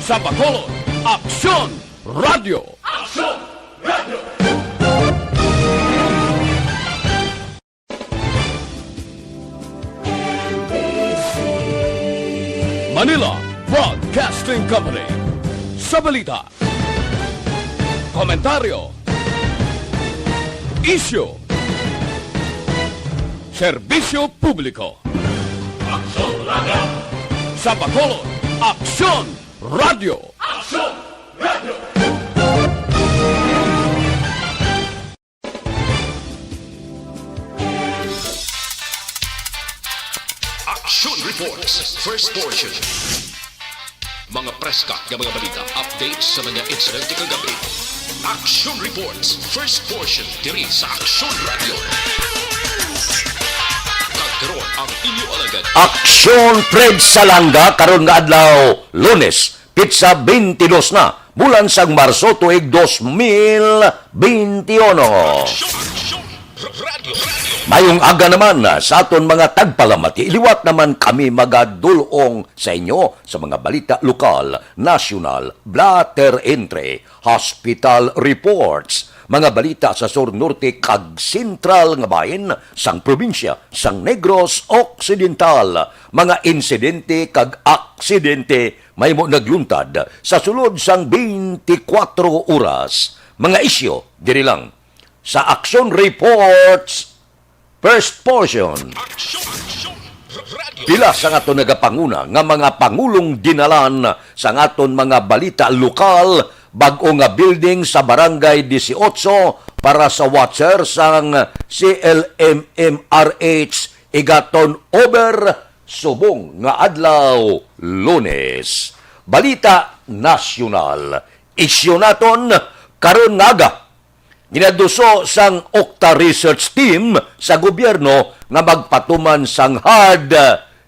Sa Bacolod, Aksyon Radio! Manila Broadcasting Company. Sa balita, komentaryo, isyu, serbisyo publiko. Aksyon Radio! Sa Bacolod, Aksyon Radio! Aksyon Radio! Action Reports, first portion. Mga preska ng mga balita, updates sa mga insidente kagabi. Action Reports, first portion, diri sa Action Radio. Kagkaroon ang inyo alagad. Aksyon Fred Salanga karon nga adlaw Lunes, Pitsa 22 na, bulan sang Marso tuig 2021. Action Radio. Mayong aga naman sa aton mga tagpalamati, iliwat naman kami magadulong sa inyo sa mga balita lokal, national, blatter entry, hospital reports, mga balita sa Sur Norte kag Sentral nga bahin sang probinsya sang Negros Occidental, mga insidente kag aksidente may mo nagluntad sa sulod sang 24 oras, mga isyo diri lang sa Action Reports first portion. Action Radio. Pila sa aton nagapanguna nga mga pangulong dinalan sa aton mga balita lokal, bag-o nga building sa Barangay 18 para sa watcher sang CLMMRH Igaton Over subong nga adlaw Lunes. Balita nasyonal. Isyu naton karon nga aga. Ginaduso sang Okta Research Team sa gobyerno nga magpatuman sang hard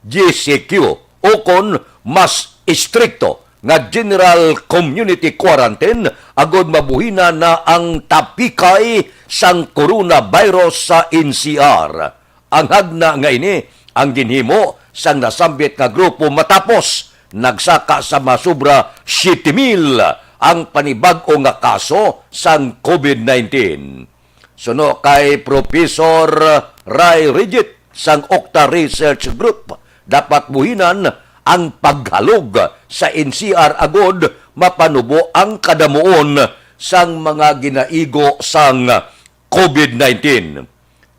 GCQ o kon mas istrikto nga general community quarantine agod mabuhina na ang tapikay sang coronavirus sa NCR. Ang hagna nga ini ang ginhimo sang nasambit nga grupo matapos nagsaka sa masubra 7,000 ang panibag-o nga kaso sang COVID-19. Suno kay Professor Ray Rigit sang Okta Research Group, dapat buhinan ang paghalog sa NCR agod mapanubo ang kadamuon sang mga ginaigo sang COVID-19.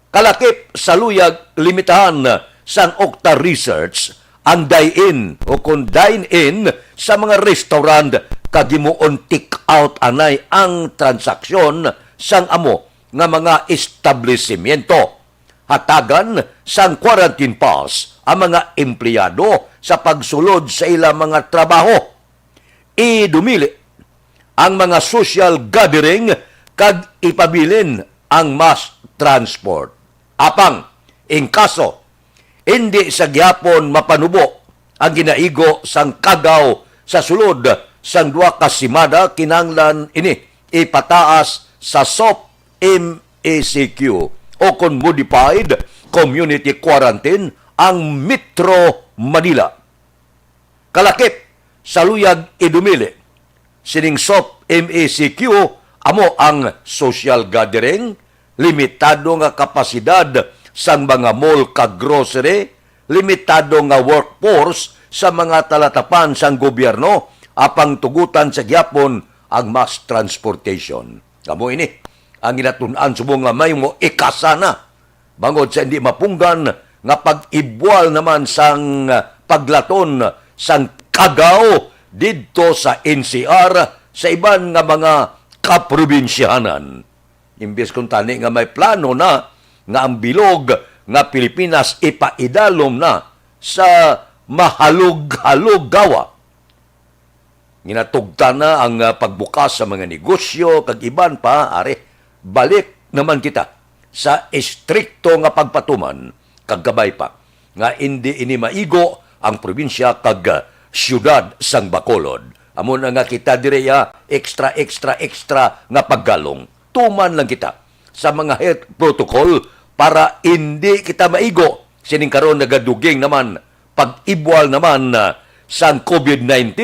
Kalakip sa luyag limitahan sang Okta Research ang dine-in o kung dine-in sa mga restaurant kagimuon take-out anay ang transaksyon sang amo nga mga establishmento. Hatagan sang quarantine pass ang mga empleyado sa pagsulod sa ilang mga trabaho. Idumili ang mga social gathering kag ipabilin ang mass transport. Apang, in kaso, hindi sa gyapon mapanubo ang ginaigo sang kagaw sa sulod sang duwa ka simada kinanglan ini ipataas sa SOP MECQ o kon modified community quarantine ang Metro Manila. Kalakip sa luyag idumili sining SOP MECQ amo ang social gathering, limitado nga kapasidad sang mga mall kag grocery, limitado nga workforce sa mga talatapan sang gobyerno, apang tugutan sa gyapon ang mass transportation. Kamo ini ang ginatun-an subong nga may mo ikasana bangod sa hindi mapunggan nga pag-ibwal naman sang paglaton sang kagaw didto sa NCR sa iban nga mga kaprobinsyahanan. Imbes kung tani nga may plano na nga ang bilog nga Pilipinas ipaidalom na sa mahalog-halog gawa. Ginatugta na ang pagbukas sa mga negosyo kag iban pa, balik naman kita sa estrikto nga pagpatuman kag gabay pa nga hindi ini maigo ang probinsya kag siyudad sang Bacolod. Amo na nga kita direya extra nga paggalong. Tuman lang kita sa mga health protocol para hindi kita maigo. Sining karon nagaduging naman pag-ibwal naman sang COVID-19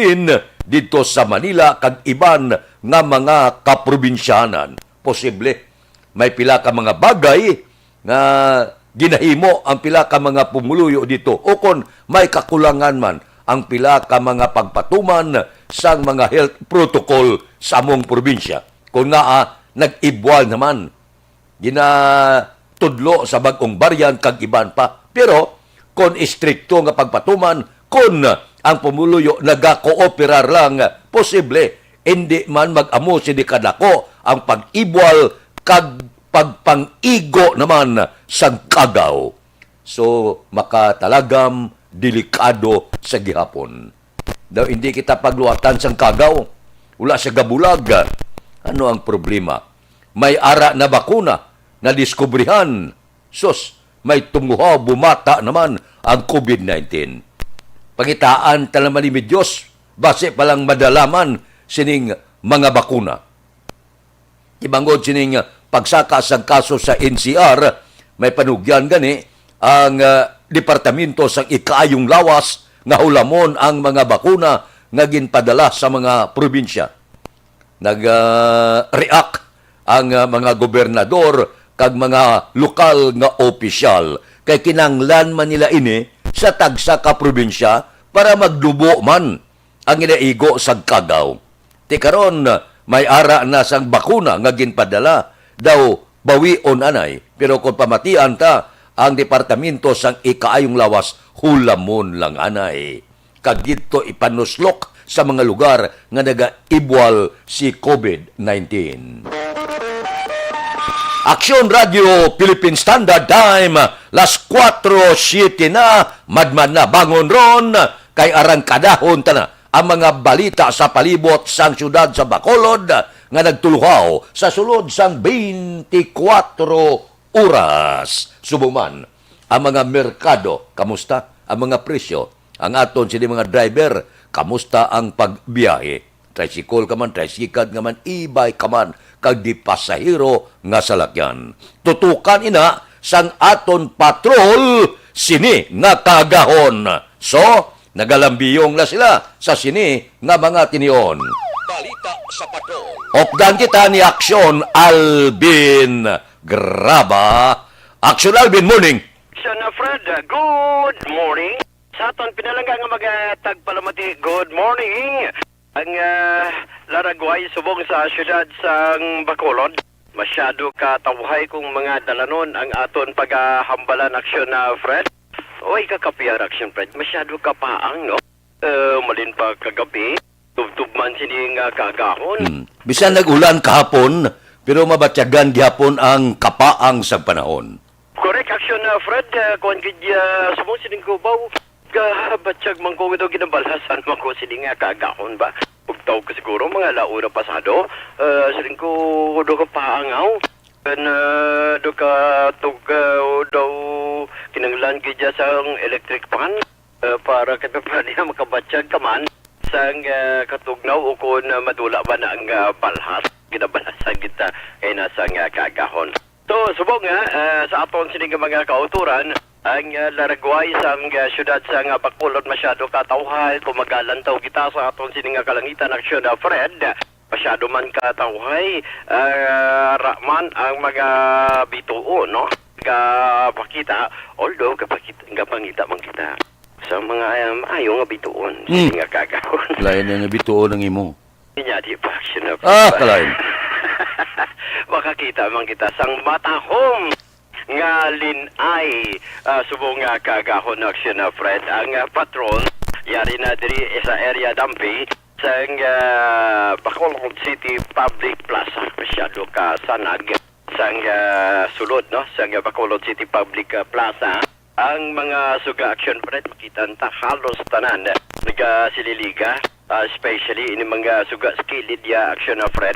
dito sa Manila kag iban nga mga kaprobinsyanan. Posible may pila ka mga bagay nga ginahimo ang pila ka mga pumuluyo dito o kon may kakulangan man ang pila ka mga pagpatuman sang mga health protocol sa among probinsya. Kung nga nag-ibwal naman ginatudlo sa bagong variant kag iban pa. Pero kon istrikto nga pagpatuman, kon ang pumuluyo nagakooperar lang, posible hindi man mag-amo si kadako ang pag-ibwal kag pagpang-igo naman sa kagaw. So, makatalagam delikado sa gihapon. Daw hindi kita pagluwatan sa kagaw, wala sa gabulag. Ano ang problema? May ara na bakuna na diskubrihan. Sus, may tumuhaw, bumata naman ang COVID-19. Pangitaan talaman ni Diyos, base palang madalaman sining mga bakuna. Ibangod sining pagsaka sa kaso sa NCR, may panugyan gani ang departamento sa ikaayong lawas nga hulamon ang mga bakuna nga ginpadala sa mga probinsya. Nag-react ang mga gobernador kag mga lokal nga opisyal kay kinanglan man nila ini sa tagsa ka probinsya para magdubo man ang inaigo sa kagaw. Ti karon may ara na sang bakuna nga ginpadala daw bawion anay, pero kung pamatian ta ang departamento sang ikaayong lawas hulamon lang anay. Kag dito ipanuslok sa mga lugar nga nagaibwal si COVID-19. Aksyon Radio Philippine Standard Time, las 4:07 na, madman na bangon ron, kay arangkadahon ta na ang mga balita sa palibot sang syudad sa Bacolod nga nagtuluhaw sa sulod sang 24 oras. Subuman, ang mga merkado, kamusta? Ang mga presyo, ang aton sila mga driver, kamusta ang pagbiyahe? Tricycle ka man, tricycad ka man, e-bike ka man, kag di pasahero nga salakyan. Tutukan ina sang aton patrol sini nga kagahon. So, nagalambiyong na sila sa sini nga mga tinion. Balita sa patrol. Opdan kita ni Aksyon Alvin Graba. Aksyon Alvin, morning. Sana Fred, good morning. Sa aton pinalangga nga magtagpalamati, good morning. Ang laragway subong sa syudad sang Bacolod. Masyado katawhay kung mga dalanon ang aton paghambalan aksyon na Fred. Oy, kakapiyar aksyon Fred. Masyado kapaang, no? Malin pa kagabi. Tubtub man sining kagahon. Bisan nag-ulan kahapon, pero mabatyagan gihapon ang kapaang sa panahon. Correct aksyon na Fred. Kung sumong sining kubaw, batyag man ko ito ginabalhasan man ko sining kagahon ba? Pagtaw ko siguro mga launa pasado, siling ko do ka paangaw. Do ka tugaw daw kinanglan kidya sang electric pan para kapapala niya makabatyag ka man sang katugnaw o kung madula ba na ang balhas. Ginabalhasan kita kay nasang kagahon. So, subong sa aton sining mga kauturan, ang laragway sa syudad sa Bacolod masyado katawhay, kumagalantaw kita sa aton sining kalangitan aksyon na Fred. Masyado man katawhay, raman ang mga bituo, no? Kapakita, although kapangita man kita sa mga ayaw nga bituon, sining kagahon. Lain nga bituo ng imo. Inya di pa aksyon na Fred. Kalain. Makakita man kita sang matahom nga linay subong nga kagahon aksyon na Fred ang patrol yari na diri sa area Dampi sang Bacolod City Public Plaza masyado ka sanag sang sulod no sang Bacolod City Public Plaza ang mga suga action Fred makita ta halos tanan nagasililiga especially ini mga suga skilid ya action na Fred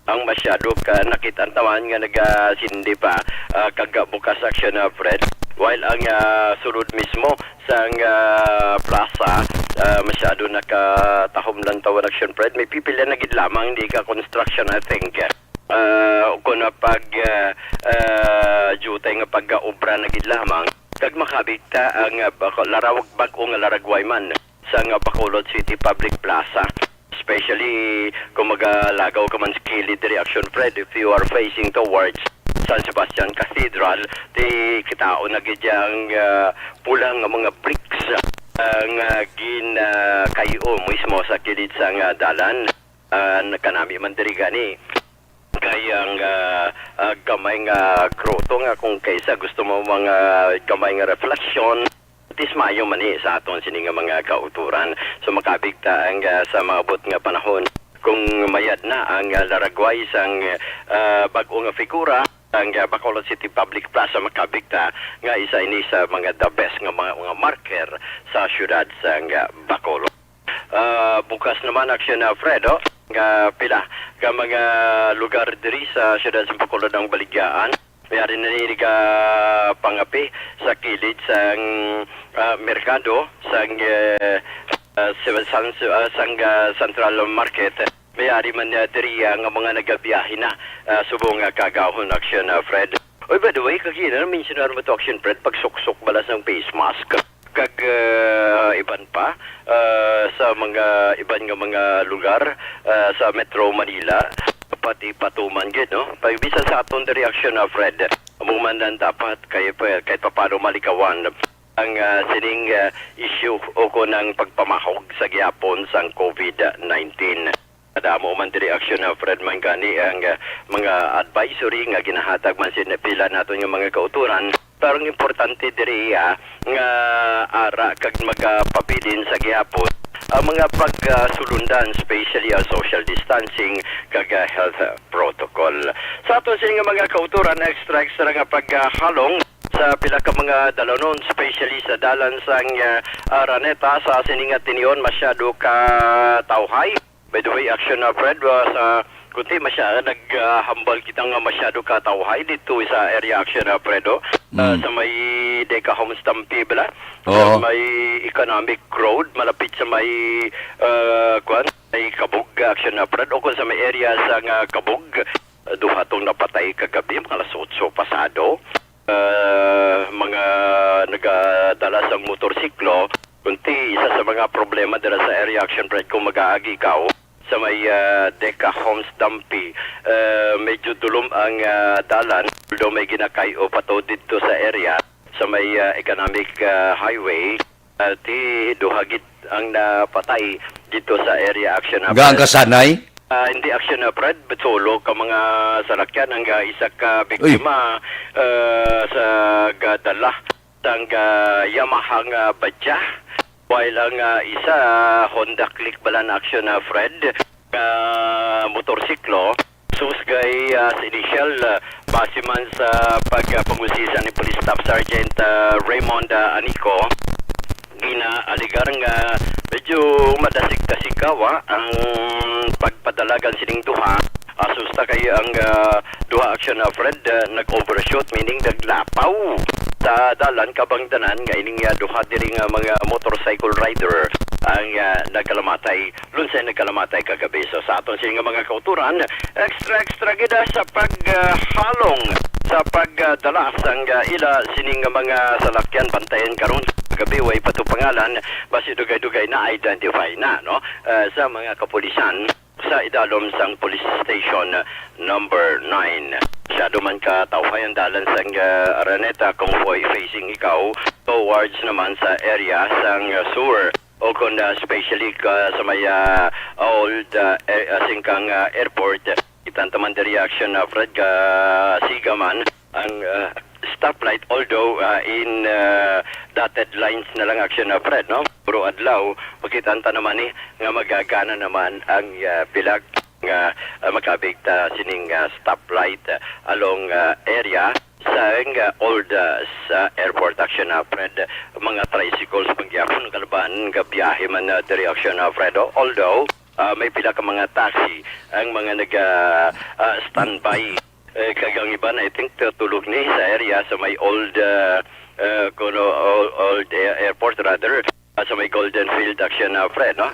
ang masyado ka nakitaan tawan nga nagasindi pa kagabukas aksyon na Fred while ang sulod mismo sang plaza masyado nakatahom lang tawan aksyon Fred may pipila na gid lamang hindi ka construction I think kung na pag jutay nga pag-obra na gid lamang kag makabita ang larawag bag-o nga laragway man sa Bacolod City Public Plaza. Especially kung magalagaw ka man sa kilid direction, Fred, if you are facing towards San Sebastian Cathedral, di kitao na gidyang pulang nga mga bricks ang kayo mismo sa kilid sa dalan. Kanami man diri gani kayang gamay nga kroto nga kung kaysa gusto mo mga gamay nga reflection tismayo man sa aton sini nga mga kauturan. So makabigta ang sa maabot nga panahon kung mayad na ang laragway sang bag-o nga figura ang Bacolod City Public Plaza, makabigta nga isa ini sa mga the best nga mga marker sa syudad sang Bacolod. Bukas naman aksyon na Fredo nga pila ka mga lugar diri sa syudad sa Bacolod ang Baligyaan. Mayari na nini ka pangapi sa kilid sang merkado sang Central Market. Mayari man diri nga mga nagabiyahe na subong kagahon aksyon Fred. Oy, by the way, kagina mentionar mo to aksyon Fred pag suksok balas ng face mask kag iban pa sa mga iban nga mga lugar sa Metro Manila pati patuman gid no pag bisa sa aton reaction Fred among man dapat kahit paano malikawan ang sining issue o ko ng pagpamahog sa gyapon sang COVID-19. Adamo man diri action Fred Mangani ang mga advisory nga ginahatag man sinapila naton yung mga kauturan. Pero ang importante diri nga ara kag magpabilin sa gyapon ang mga pagsulundan, especially ang social distancing kag health protocol. Sa aton sini nga mga kauturan extra nga paghalong sa pila ka mga dalanon, especially sa dalan sang Araneta sa sini nga tinion masyado ka tawhay. By the way, action Fred sa kunti naghambal kita nga masyado katawhay dito sa area action Fredo sa may Deca Homes Tampi bala sa may economic road malapit sa may may Kabug action Fred o kung sa may area sa Kabug duha tong napatay kagabi mga alas 8 pasado mga nagadala sa motorsiklo kunti isa sa mga problema dira sa area action Fred kung mag-aagi ka sa may Deca Homes Dampi. Medyo dulom ang dalan, although may ginakayo pato dito sa area, sa may economic highway, di duhagit ang napatay dito sa area action. Gaan kasanay? Hindi action Fred, but solo ka mga salakyan ang isa ka biktima sa gadala sang Yamaha nga badya. While ang isa Honda Click balan action Fred motorsiklo susgay sa initial base man sa pagpangusisa ni Police Staff Sergeant Raymond Anico ginaaligar nga medyo madasig-dasigawa ang pagpadalagan sining duha asusta kayo ang duha action Fred nag-overshoot meaning naglapaw sa dalan kabangdanan nga ining duha diri nga mga motorcycle rider ang nagkalamatay lunsay nagkalamatay kagabi. So sa aton sing mga kauturan extra gida sa paghalong sa pagdala sang ila sining mga salakyan bantayan karon kagabi way pato pangalan basi dugay-dugay na identify na no sa mga kapulisan sa idalom sang police station number 9. Masyado man ka tawhay ang dalan sang Araneta convoy facing ikaw towards naman sa area sang Sur o kung especially sa may old singkang airport itan taman the reaction Fred Sigaman ang stoplight although in dotted lines na lang action Fred no puro adlaw pagkitanta naman nga magagana naman ang pilag nga makabigta sining stoplight along area sa old sa airport action Fred mga tricycles pagyapon kalaban nga biyahe man direction Fred although may pila ka mga taxi ang mga nag standby kagang iba na I think tulog ni sa area sa may old old airport rather sa may Golden Field action Fred no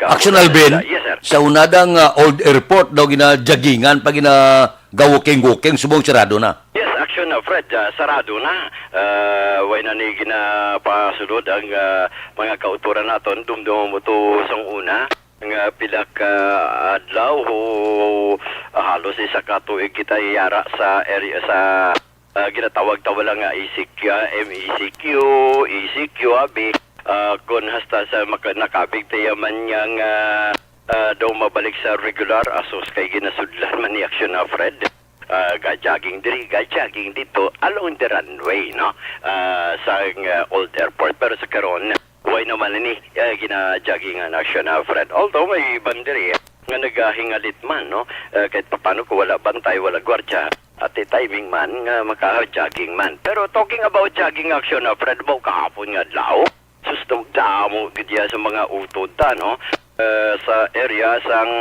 Action Alvin yes sir sa unadang old airport daw gina-jaggingan pag gina gawuking subong sarado na yes aksyon na Fred, sarado na. Way na ni ginapasulod ang mga kauturan naton dumdum mo to sang una. Nga pila ka adlaw o halos isa ka tuig kita yara sa area sa ginatawag-tawag lang nga ECQ, MECQ, ECQ, abi. Kung hasta sa nakabig tayaman niyang daw mabalik sa regular asos kay ginasudlan man ni aksyon na Fred. Ga-jogging diri, ga-jogging dito along the runway, no? Sa old airport. Pero sa karon, way naman ni gina-jogging ang aksyon na Fred. Although may bandiri nga nagahingalit man, no? Kahit paano ko wala bantay, wala gwardya. At timing man, nga maka-jogging man. Pero talking about jogging action na Fred, mo kahapon nga adlaw. Sustong damo gidya sa mga utod no? Sa area sang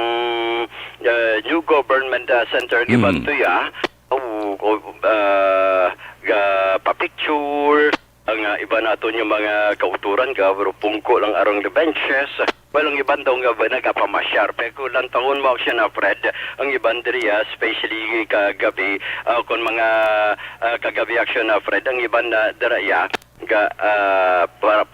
New Government Center Gibantuya, pa-picture ang iba nato yung mga kauturan ka pero pungko lang arong the benches. Walang ibang daw nga ba nagapamasyar. Pero lang taon mo siya na Fred, ang ibang diriya, especially kagabi, kung mga kagabi action na Fred, ang ibang diriya,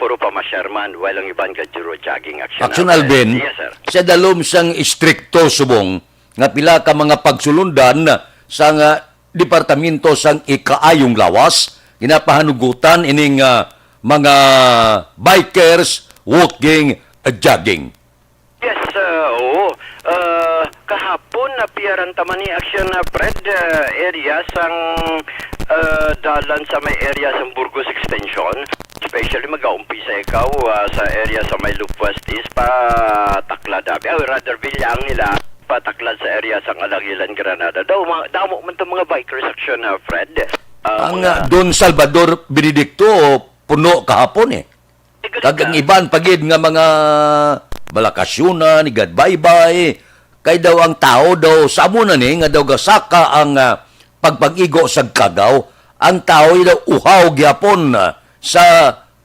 puro pamasyar man, walang ibang juro jogging action. Action Alvin, yes, sir. sa dalom sang istrikto subong, nga pila ka mga pagsulundan sa nga departamento sang ikaayong lawas, ginapahanugutan ining mga bikers walking jogging. Yes, oo. Kahapon napiyaran taman ni action na Fred area sang dalan sa may area sa Burgos Extension. Especially mag-aumpisa ikaw sa area sa may Lupwas East pataklad. Rather bilyang nila pataklad sa area sa Alagilan, Granada. Damo man itong mga bikers action na Fred. Ang Don Salvador Benedicto puno kahapon Kagang iban pagid nga mga balakasyunan, bye-bye. Kay daw ang tao daw sa amo na ni nga daw gasaka ang pagpag-igo sa kagaw. Ang tao daw uhaw gyapon sa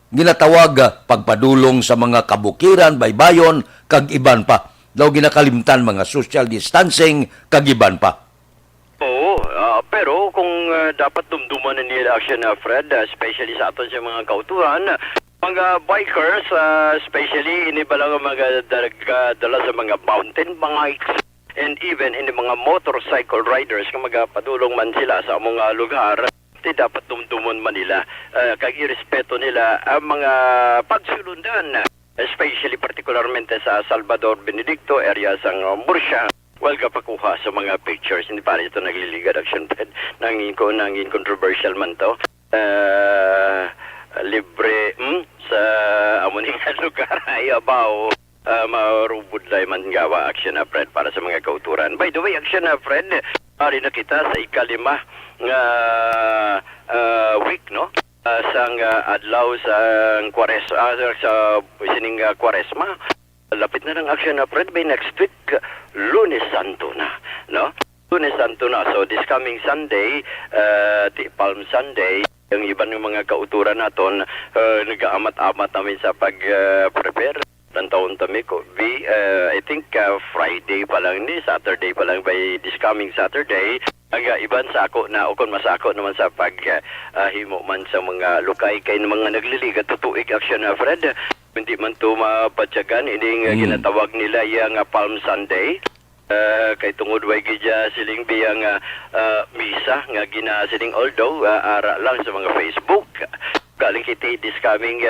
ginatawag pagpadulong sa mga kabukiran, baybayon, kag iban pa. Daw ginakalimtan mga social distancing, kag iban pa. Oo, pero kung dapat dumduman na nila action na Fred, especially sa aton sa mga kauturan, mga bikers, especially ini balang mga dala sa mga mountain bikes and even in mga motorcycle riders kung magapadulong man sila sa mga lugar, di dapat dumduman man nila kag irespeto nila ang mga pagsulundan, especially particularmente sa Salvador Benedicto area sa Murcia. Well, kapakuha sa mga pictures, hindi pa rin ito nagliligad action Fred. Nangin controversial man to. Libre sa amuning lugar ay abaw marubod lay man gawa action na Fred para sa mga kauturan. By the way, action na Fred, ari na kita sa ikalima nga week, no? Sang adlaw sa sining Kwaresma. Lapit na ng action na Fred by next week, Lunes Santo na, no? Lunes Santo na. So this coming Sunday, Palm Sunday, ang iba ng mga kauturan naton nag-aamat-amat namin sa pag-prepare ng taon tamiko. I think Friday pa lang ni, Saturday pa lang by this coming Saturday. Ang iban sako na o kung masako naman sa himo man sa mga lukay kay mga nagliligat tutuig action na Fred. Hindi man to mapatyagan, ini ginatawag nila yung Palm Sunday. Kay tungod way gidya siling biyang misa nga ginasiling although ara lang sa mga Facebook. Galing kiti this coming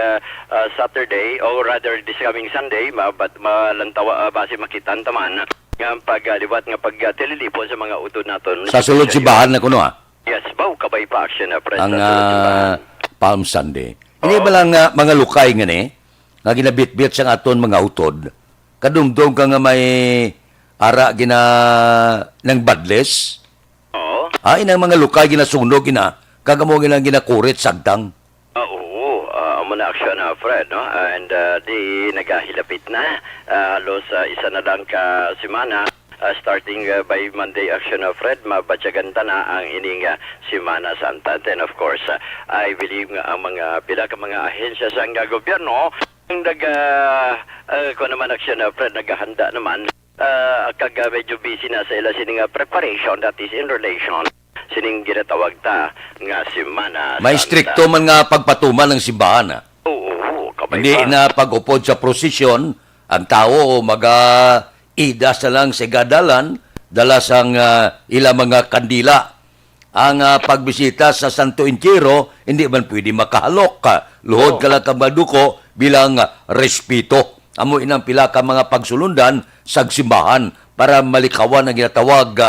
Saturday or rather this coming Sunday malantawa base makitan taman nga pagliwat nga pagtililipon sa mga utod naton. Sa sulod sibahan na kuno Yes, baw kabay pa action na Fred. ang Palm Sunday. Ini ba lang mga lukay nga ni nga ginabit-bit sa aton mga utod. Kadumdum ka nga may ara gina ng badles. Oo. Inang mga lukay ginasunog kagamo ginakurit sagtang. Oo, amo na action na Fred, no? And di nagahilapit na halos isa na lang ka semana starting by Monday action na Fred, mabatsaganta na ang ining Semana Santa. Then of course, I believe nga ang mga pila ka mga ahensya sa gobyerno ang kung naman action na Fred naghahanda naman medyo busy na sa ila sining preparation, that is in relation sining ginatawag ta nga Semana May Santa. strikto man nga pagpatuman ng simbahan. Oo, kabay Hindi pa. na pag-upod sa prosesyon, ang tao ida sa lang sa gadalan, dala sang ilang mga kandila. Ang pagbisita sa Santo Entierro, hindi man pwede makahalok ka. Luhod ka lang kamaduko bilang respeto. Amo inang pila ka mga pagsulundan sa simbahan para malikawan ang ginatawag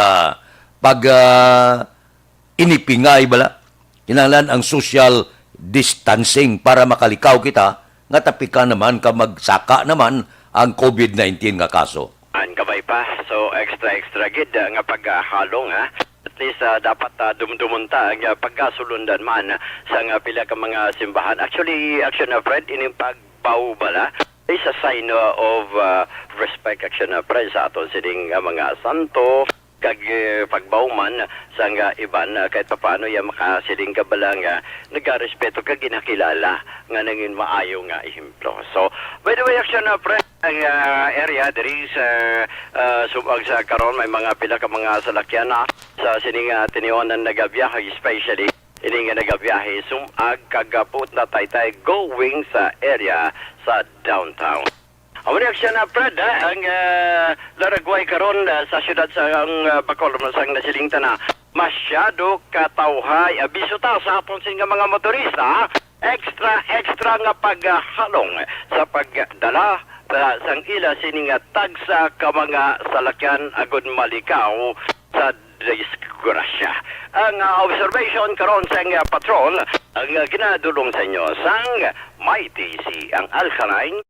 inipingay bala. Kinahanglan ang social distancing para makalikaw kita nga tapika naman ka magsaka naman ang COVID-19 nga kaso. An kabay pa. So extra gid nga paghalong ha. At least dapat dumdumunta ang pagkasulundan man sa nga pila ka mga simbahan. Actually, Fred, ining pagbaw bala is a sign of respect Fred sa aton sining mga santo kag pagbawman sa nga iban kahit paano ya makasiling ka bala nga nagarespeto kag ginakilala nga nangin maayo nga ehemplo. So, by the way, Fred, ang area diri sa subag sa karon may mga pila ka mga salakyan na sa sining tinionan nagabiyahe, especially ini nga nagabiyahe sumag kagapot na taytay going sa area sa downtown. Ang reaksyon na Fred, ang laragway karon sa syudad sa Bacolod sang nasilingta na masyado katawhay abiso ta sa aton sing mga motorista extra nga paghalong sa pagdala sang ila sining tagsa ka mga salakyan agud malikaw sa disgrasya. Ang observation karon sa patrol ang ginadulong sa inyo sang Mighty si ang Alkaline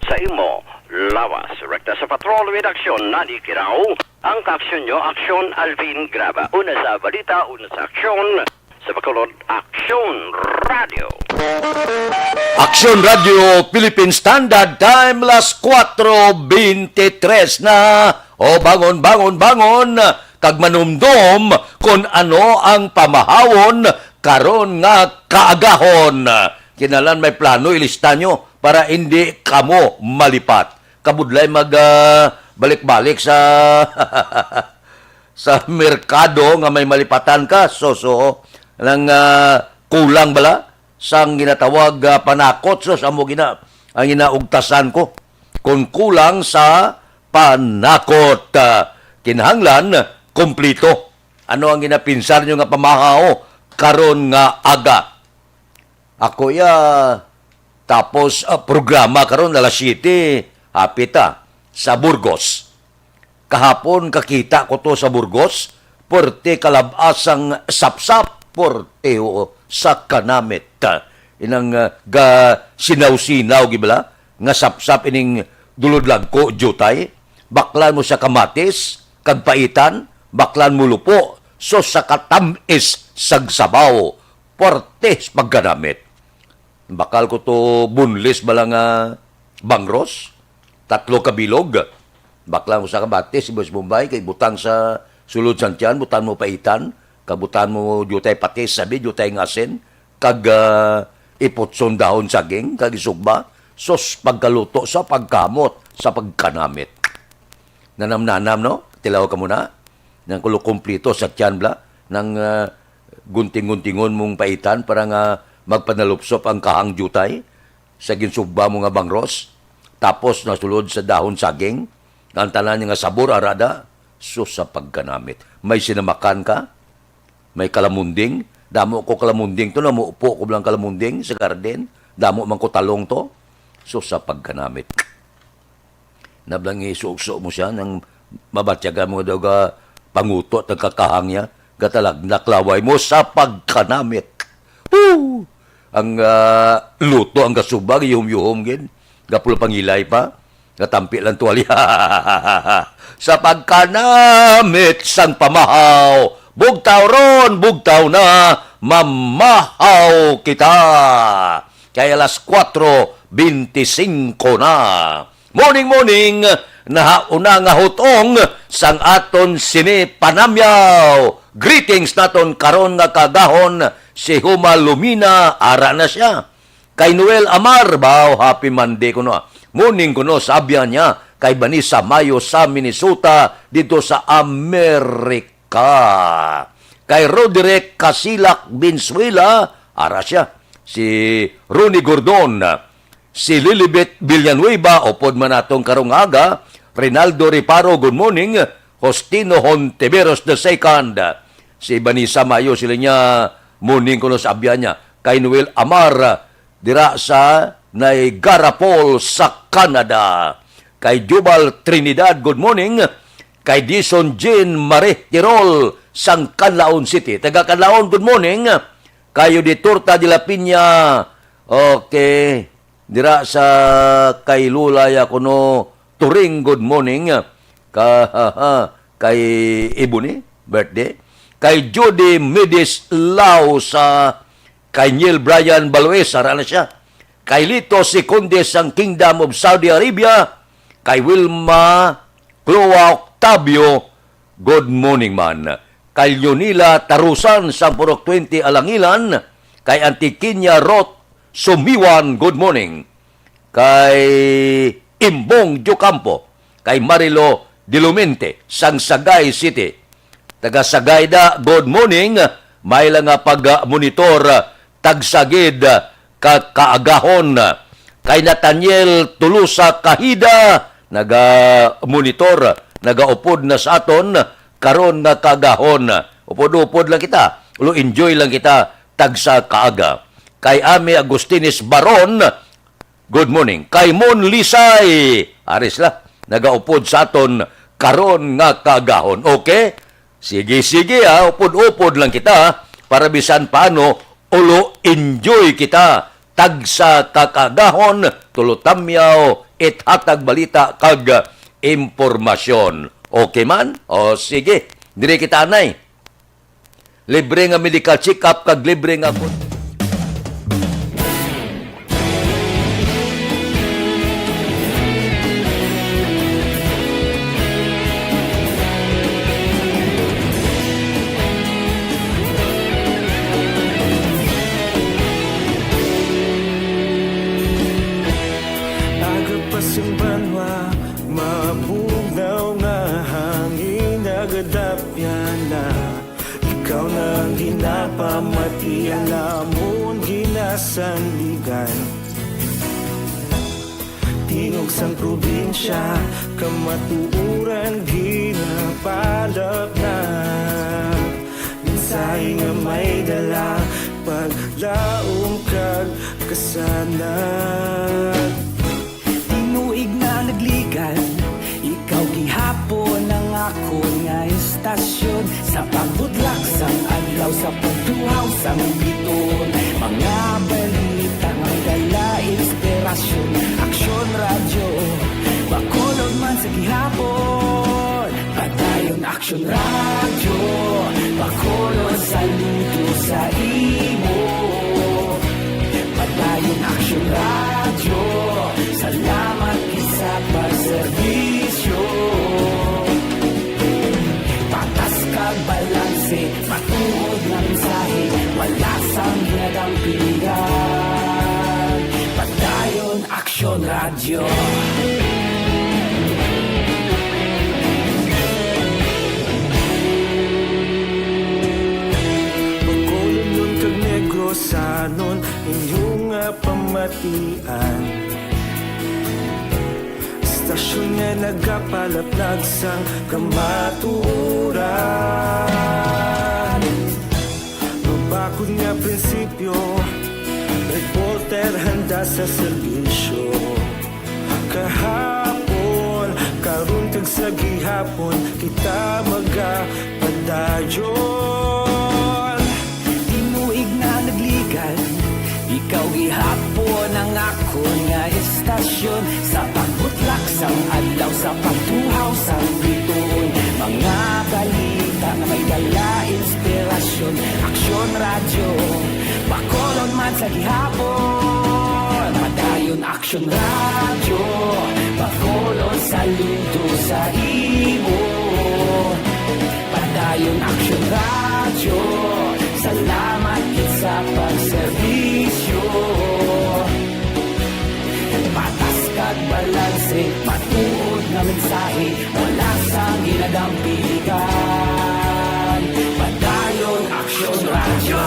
sa imo lawas. Rekta sa patrol with aksyon na Kiraw. Ang kaaksyon nyo, Aksyon Alvin Graba. Una sa balita, una sa aksyon. Sa Bacolod, Aksyon Radio. Aksyon Radio Philippine Standard Time las 4:23 na. O bangon kag manumdom kung ano ang pamahawon karon nga kaagahon. Kinalan may plano ilista nyo para hindi kamo malipat. Kabudlay balik-balik sa sa merkado nga may malipatan ka. So lang kulang bala sang ginatawag panakot. So amo ang ginaugtasan ko kung kulang sa panakot. Kinahanglan kumplito. Ano ang ginapinsar nyo nga pamahaw karon nga aga? Ako tapos programa karon alas 7 hapita sa Burgos. Kahapon kakita ko to sa Burgos, porte kalabasang sapsap, porte sa kanamit. Inang sinaw-sinaw gibala nga sapsap ining dulod ko jutay, baklan mo sa kamatis, kagpaitan, baklan mo lupo, so sa katamis sagsabaw, porte pagkanamit. Bakal ko to bunlis bala nga bangros, 3 kabilog. Bakla mo sa kabate, si Boss Bombay, kay butang sa sulod santian, butan mo paitan, kabutan mo jutay patis, sabi, jutay ngasin, kag ipotson dahon saging, kag isugba, sos pagkaluto sa pagkamot, sa pagkanamit. Nanam-nanam, no? Tilaw ka muna. Nang kulukumplito sa tiyan bla, nang gunting-guntingon mong paitan, para nga magpanalupsop ang kahang jutay sa ginsugba mo nga bangros, tapos nasulod sa dahon saging, ang tanan nga sabor arada, so sa pagkanamit. May sinamakan ka, may kalamunding, damo ko kalamunding to, namuupo ko lang kalamunding sa garden, damo man ko talong to, so sa pagkanamit. Nablang isuukso mo siya, nang mabatyagan mo daw ka panguto at kakahang niya, gatalag naklaway mo sa pagkanamit. Woo! Ang luto, ang kasubag, yuhum-yuhum gin. Gapul pangilay pa. Gatampi lang tuwalya. Sa pagkanamit sang pamahaw, bugtaw ron, bugtaw na, mamahaw kita. Kaya alas 4:25 na. Morning, nahauna nga hutong sang aton sini panamyaw. Greetings naton karon nga kagahon si Huma Lumina, ara na siya. Kay Noel Amar, baw, happy Monday kuno. Morning kuno, sabya niya, kay Vanessa Mayo sa Minnesota, dito sa Amerika. Kay Roderick Casilak Binsuela, ara siya. Si Ronnie Gordon, si Lilibet Villanueva, upod man natong karong aga, Rinaldo Riparo, good morning, Hostino Hontiveros II, si Vanessa Mayo, sila niya, morning kuno sa abya niya, kay Noel Amar, dira sa Niagara Falls sa Canada, kay Jubal Trinidad, good morning, kay Dison Jean Marie Tirol, sang Canlaon City, taga Canlaon, good morning, kayo di Torta de la Piña, okay, dira sa kay Lulaya kuno Turing, good morning, kay Ibuni, birthday, kay Judy Medis Lau sa kay Neil Brian Balues, ara na siya, kay Lito Siconde sang Kingdom of Saudi Arabia, kay Wilma Chloa Octavio, good morning man, kay Leonila Tarusan sa Purok 20 Alangilan, kay Antiquinia Roth Sumiwan, good morning, kay Imbong Jocampo, kay Marilo Dilumente sang Sagay City, taga Sagayda, good morning, may lang nga pag-monitor tagsagid kaagahon, kay Nathaniel Tulusa Kahida, naga-monitor, nagaupod na sa aton, karon nga kagahon, upod-upod lang kita, ulo enjoy lang kita, tagsa kaaga. Kay Ame Agustines Baron, good morning. Kay Mon Lisay, aris la, nagaupod sa aton, karon nga kagahon. Okay? Sige, upod-upod lang kita, para bisan paano, ulo enjoy kita, tagsa kakagahon, tulutamyaw, hatag balita, kag impormasyon. Okay man? O sige, dire kita anay. Libre nga medical check-up, kag libre nga Banwa, mabugnaw nga hangin nagadapyan na ikaw nang ginapamati alamon ginasandigan tingog sang probinsya kamatuuran ginapalap na minsay nga may dala paglaom kag kasanan nagligan, ikaw gihapon ang ako nga istasyon sa pagbudlak sang adlaw sa pagduhaw sang biton mga balita nga dala inspirasyon aksyon radyo bakolod man sa gihapon padayon aksyon radyo bakolod saludo sa imo padayon aksyon radyo salamat sa pagserbisyo patas kag balanse matuod ng mensahe wala sang ginadang pilihan padayon aksyon radyo pagkulong nun kag negros sanon inyong pamatian stasyon nga nagapalaplag sang kamaturan mabakod nga prinsipyo reporter handa sa serbisyo kahapon karon kag sa gihapon kita magapadayon tinuig na nagligan ikaw gihapon ang ako nga istasyon sa pagbutlak sang adlaw sa pagtuhaw sang biton mga balita na may dala inspirasyon aksyon radyo bakolon man sa gihapon padayon aksyon radyo Bacolod, saludo sa imo. Padayon Action Radio, salamat kit sa pagserbisyo. Patas kag balanse, matuod nga mensahe, wala sang ginadampigan. Padayon Action Radio.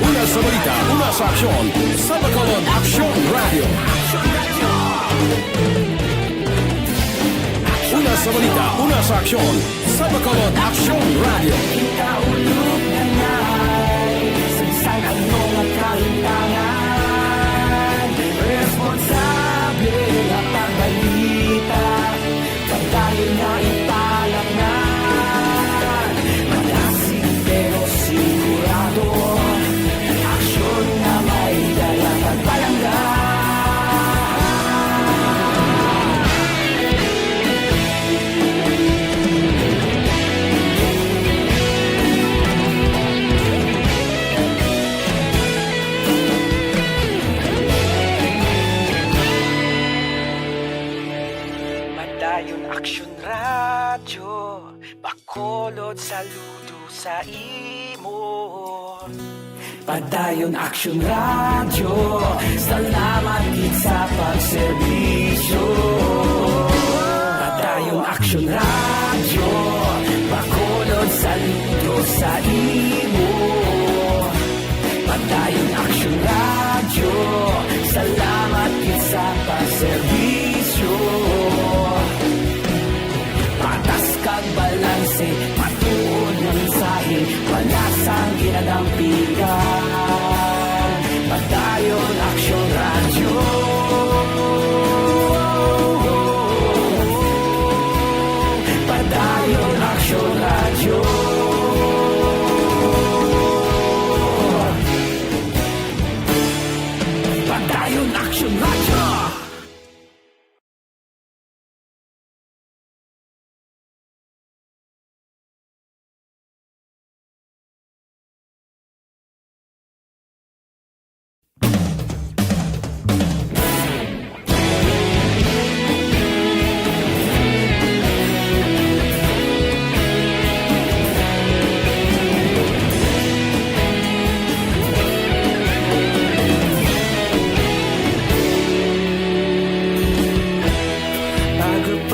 Una sa balita, una sa aksyon. Sa Bacolod Action Radio. Una sa balita, una sa aksyon. Sa Bacolod Action Radio. Ikaulog na na'y sagsang ang mga kahintangan. Responsable na pagbalita, pagdayon na ipalang na. Malasig pero sigurado, aksyon na may dalang pagpalangga. Padayon Action Radio, Bacolod, saludo sa imo. Padayon Action Radio, salamat gid sa pagserbisyo. Padayon Action Radio, Bacolod, saludo sa imo. Padayon Action Radio, salamat gid sa pagserbisyo. Patas kag balanse, matuod nga mensahe, wala sang ginadampigan. Padayon Action Radio. Padayon Action Radio. Padayon Action Radio.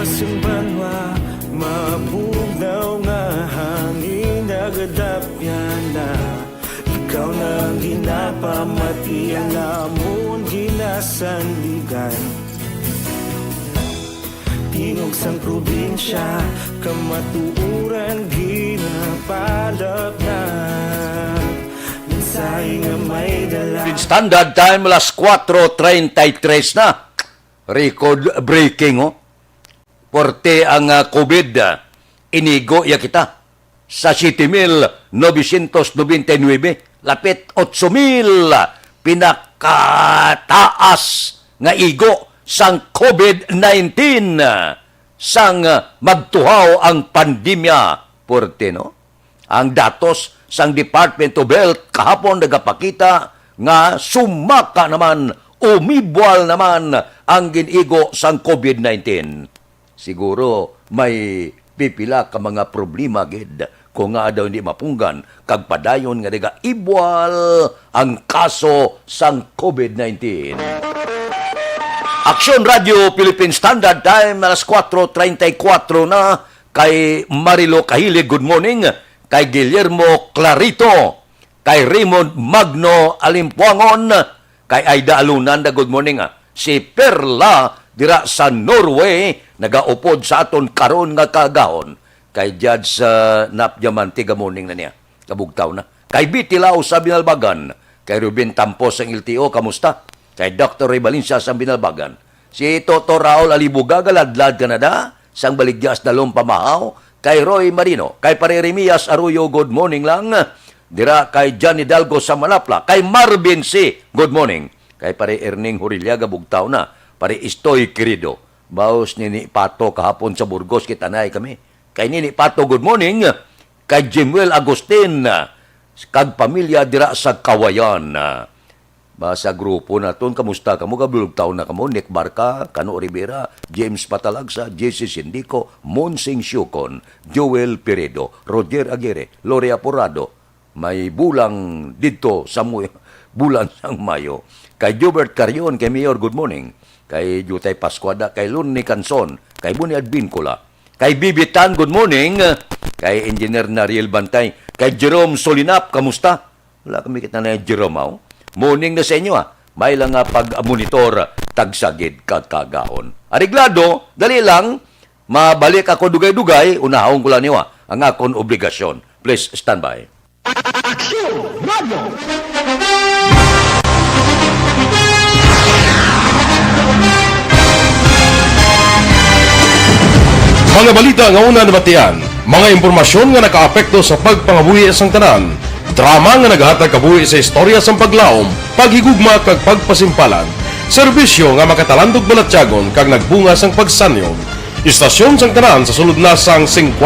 Pagpasumbanwa, mabugnaw nga hangin nagadapyan na. Ikaw na ang ginapamatian namon ginasandigan. Tingog sang probinsya, kamatuuran ginapalap na. Mensahe nga may dala. Standard time, alas 4:33 na. Record breaking, oh. Porte ang COVID, inigo ya kita sa 7,999, lapit 8,000 pinakataas nga igo sang COVID-19 sang magtuhaw ang pandemya. Porte, no? Ang datos sang Department of Health kahapon nagapakita nga sumaka naman, umibwal naman ang ginigo sang COVID-19. Siguro may pipila ka mga problema gid kung nga daw hindi mapunggan kag padayon nga diga ibwal ang kaso sang COVID-19. Action Radio Philippine Standard Time alas 4:34 na. Kay Marilo Cahilig, good morning. Kay Guillermo Clarito, kay Raymond Magno Alimpuangon, kay Aida Alunan, good morning. Si Perla dira sa Norway, nagaupod sa aton karon nga kagahon. Kay Judge Napdiamante, morning na niya. Kabugtaw na. Kay Bitilao sa Binalbagan. Kay Ruben Tampos ang LTO, kamusta? Kay Dr. Ray Valencia sa Binalbagan. Si Toto Raul Alibugaga, Ladlad, Canada. Sang Baligjas na Pamahaw. Kay Roy Marino. Kay Pare Remias Arroyo, good morning lang. Dira kay John Hidalgo sa Manapla. Kay Marvin C., good morning. Kay Pare Erning Hurillaga, bugtaw na. Pare Istoy Querido. Baos ni Pato kahapon sa Burgos, kitanay kami. Kay Nini Pato, good morning. Kay Jimuel Agustin, kag pamilya dira sa Kawayan. sa grupo naton. Kamusta kamo? Kabulog taon na kamo. Nick Barca, Cano Rivera, James Patalagsa, Jesse Sindico, Monsing Syukon, Joel Piredo, Roger Aguirre, Lorea Porrado. May bulang dito sa bulan sang Mayo. Kay Jobert Carion, kay Mayor, good morning. Kay Jutay Pascuada, kay Lunny Canson, kay Bunyad Bincola, kay Bibitan, good morning. Kay Engineer Nariel Bantay, kay Jerome Solinap, kamusta? Wala kami kita na Jerome, oh. Morning na sa inyo, ah. May lang nga pag-monitor, tagsagid kagkagaon. Ariglado, dali lang, mabalik ako dugay-dugay, unahong ko lang niyo, ang akong obligasyon. Please, stand by. Mga balita nga una nabatian, mga impormasyon nga nakaapekto sa pagpangabuhi sang tanan, drama nga naghatag kabuhi sa istorya sang paglaom, paghigugma kag pagpasimpalan, serbisyo nga makatalandog balatyagon kag nagbunga sang pagsanyog, istasyon sang tanan sa sulod na sang 51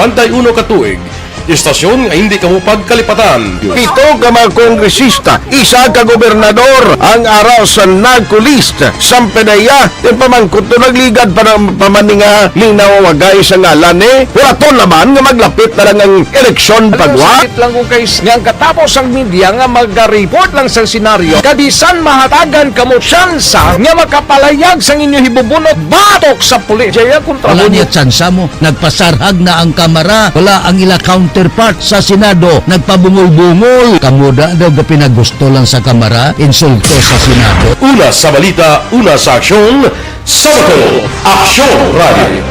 ka tuig, istasyon nga hindi kamo pagkalipatan. Pito ka mga kongresista, isa ka gobernador, ang araw sa nagkulist, sampedaya, yung pamangkot to nagligad para pamaninga linaw wagay sa ngalan wala to naman nga maglapit na lang ang eleksyon pagwa. Sakit lang kung kays nga katapos ang media nga mag-report lang sa senaryo, kadisan mahatagan kamo tsansa nga makapalayag sa inyo hibubunot batok sa pulis. Jaya kontra Wala niya tsansa mo, nagpasarhag na ang kamara, wala ang ila counterpart sa Senado, nagpabungol-bungol. Kamuda daw pinagusto lang sa kamara, insulto sa Senado. Una sa balita, una sa aksyon, Sabado, Aksyon Radio.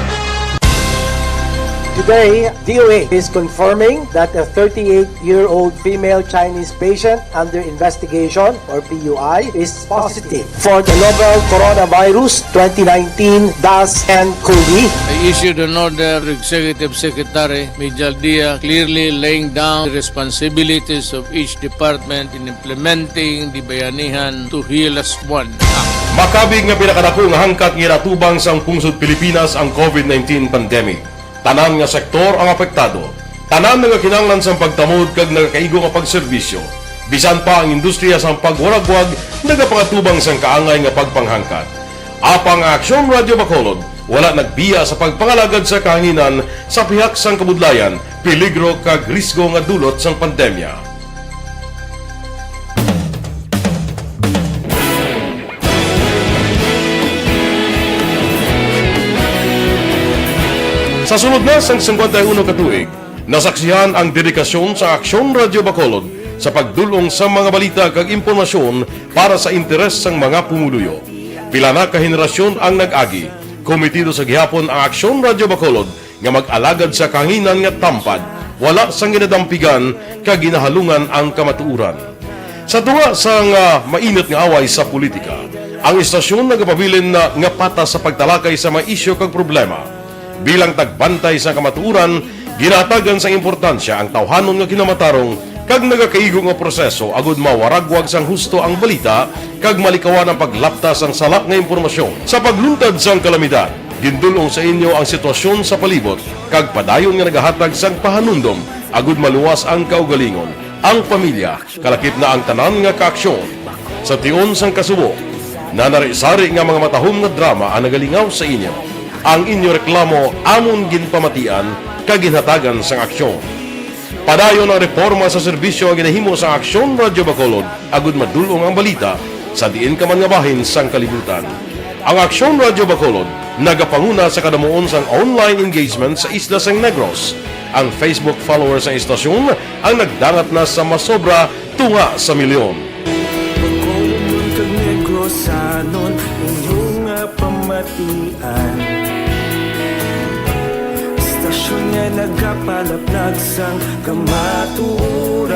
Today, DOA is confirming that a 38-year-old female Chinese patient under investigation, or PUI, is positive for the novel coronavirus 2019-10-CoV. I issued an order to Executive Secretary Major Dia clearly laying down the responsibilities of each department in implementing the Bayanihan to Heal as One Act. Makabig nga pinakadako nga hangkat nga natubang sang pungsod Pilipinas ang COVID-19 pandemic. Tanan nga sektor ang apektado. Tanan nga kinahanglan sang pagtamod kag nagakaigo nga pagserbisyo. Bisan pa ang industriya sang pagwaragwag nagapangatubang sang kaangay nga pagpanghangkat. Apang Aksyon Radio Bacolod wala nagbiya sa pagpangalagad sa kahanginan sa pihak sang kabudlayan, peligro kag risgo nga dulot sang pandemya. Sa sunod na sang 51 ka tuig, nasaksihan ang dedikasyon sa Aksyon Radio Bacolod sa pagdulong sa mga balita kag impormasyon para sa interes sang mga pumuluyo. Pila na ka henerasyon ang nag-agi, komitido sa gihapon ang Aksyon Radio Bacolod nga mag-alagad sa kahanginan nga tampad, wala sang ginadampigan kag ginahalungan ang kamatuuran. Sa tunga sang mainit nga away sa politika, ang istasyon nagapabilin na nga patas sa pagtalakay sa mga isyu kag problema. Bilang tagbantay sa kamatuuran, ginatagan sa importansya ang tawhanon nga kinamatarong kag nagakaigo nga proseso agud mawaragwag sang husto ang balita kag malikawan ang paglaptas ang salak nga impormasyon. Sa pagluntad sang kalamidad, gindulong sa inyo ang sitwasyon sa palibot kag padayon nga nagahatag sang pahanundom agud maluwas ang kaugalingon, ang pamilya, kalakip na ang tanan nga kaaksyon. Sa tion sang kasubo, nanari-sari nga mga matahom nga drama ang nagalingaw sa inyo. Ang inyo reklamo amon ginpamatian kag ginhatagan sang aksyon. Padayon ang reforma sa serbisyo ang ginahimo sa Aksyon Radio Bacolod agud madulong ang balita sa diin ka man nga bahin sang kalibutan. Ang Aksyon Radio Bacolod nagapanguna sa kadamuon sang online engagement sa Isla San Negros. Ang Facebook followers sa istasyon ang nagdangat na sa masobra tunga sa milyon. Pagkulong kag Negros anon inyong pamatian. Istasyon nga nagapalaplag sang kamaturan.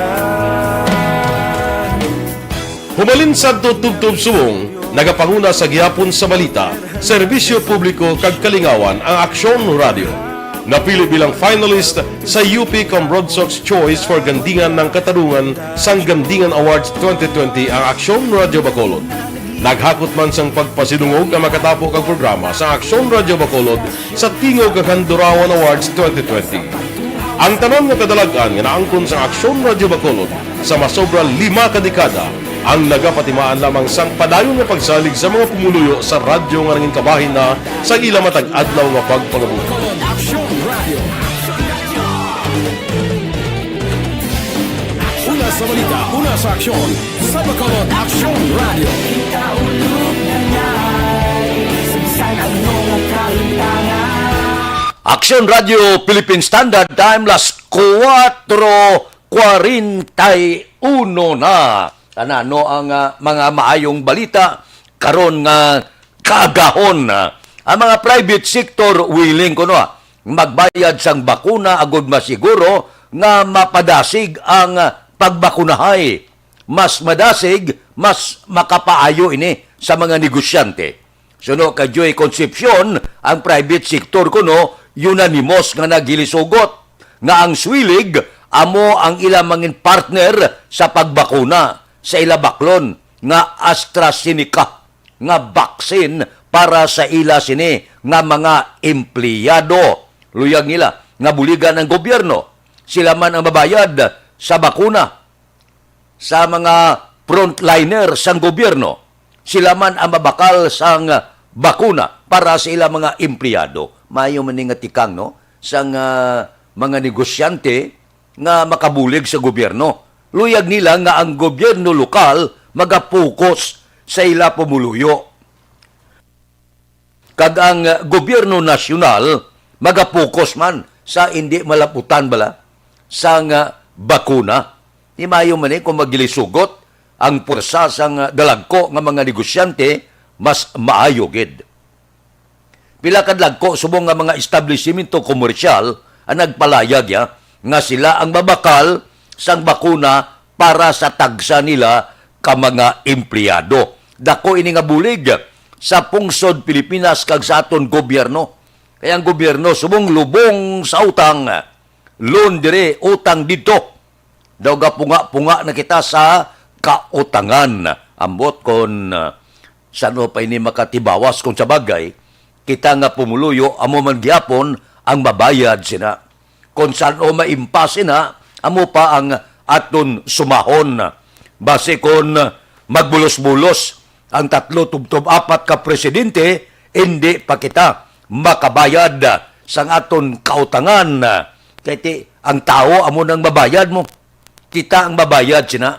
Humalin sa tutubtub subong, nagapanguna sa gihapon sa balita, serbisyo publiko kag kalingawan ang Aksyon Radio. Napili bilang finalist sa UP Comrade Sox Choice for Gandingan ng Katarungan sang Gandingan Awards 2020 ang Aksyon Radio Bacolod. Naghakot man sang pagpasidungog ang makatapo kang programa sa Aksyon Radio Bacolod sa Tingog kag Handurawan Awards 2020. Ang tanan nga kadalagan nga naangkon sa Aksyon Radio Bacolod sa masobra 5 ka dekada ang nagapatimaan lamang sang padayon nga pagsalig sa mga pumuluyo sa radyo nga nangin kabahin na sa ila matag adlaw nga pagpangabuhi. Una sa balita, una sa aksyon. Sa Bacolod Action Radio. Action Radio Philippine Standard Time las 4:41 na. Ano ang mga maayong balita karon nga kaagahon. Ang mga private sector willing magbayad sang bakuna agud masiguro nga mapadasig ang pagbakunahay. Mas madasig, mas makapaayo ini sa mga negosyante. Suno kay Joy Concepcion, ang private sector unanimous nga nagilisugot nga ang swilig amo ang ilang mangin partner sa pagbakuna sa ila baklon nga AstraZeneca nga vaccine para sa ila sini nga mga empleyado. Luyag nila nga buligan ng gobyerno. Sila man ang mabayad sa bakuna sa mga frontliner sang gobyerno. Sila man ang mabakal sang bakuna para sa ilang mga empleyado. Mayo man nga tikang sang mga negosyante nga makabulig sa gobyerno. Luyag nila nga ang gobyerno lokal magapokus sa ila pumuluyo. Kag ang gobyerno nasyonal magapokus man sa hindi malaputan bala sang bakuna. Di mayo man kung magilisugot ang pursa sang dalagko nga mga negosyante mas maayo gid. Pila kad lagko subong nga mga establishmento komersyal ang nagpalayag nga sila ang mabakal sang bakuna para sa tagsa nila ka mga empleyado. Dako ini nga bulig sa pungsod Pilipinas kag sa aton gobyerno. Kaya ang gobyerno subong lubong sa utang, loan dire, utang dito. Daw punga na kita sa kautangan. Ambot kon saan pa ini makatibawas kung sa bagay, kita nga pumuluyo, amo man gyapon ang mabayad sina. Kung saan o maimpas sina, amo pa ang aton sumahon. Base kon magbulos-bulos ang 3, 4 ka presidente, hindi pa kita makabayad sang aton kautangan. Kaya ang tao, amo nang mabayad mo. Kita ang mabayad sina.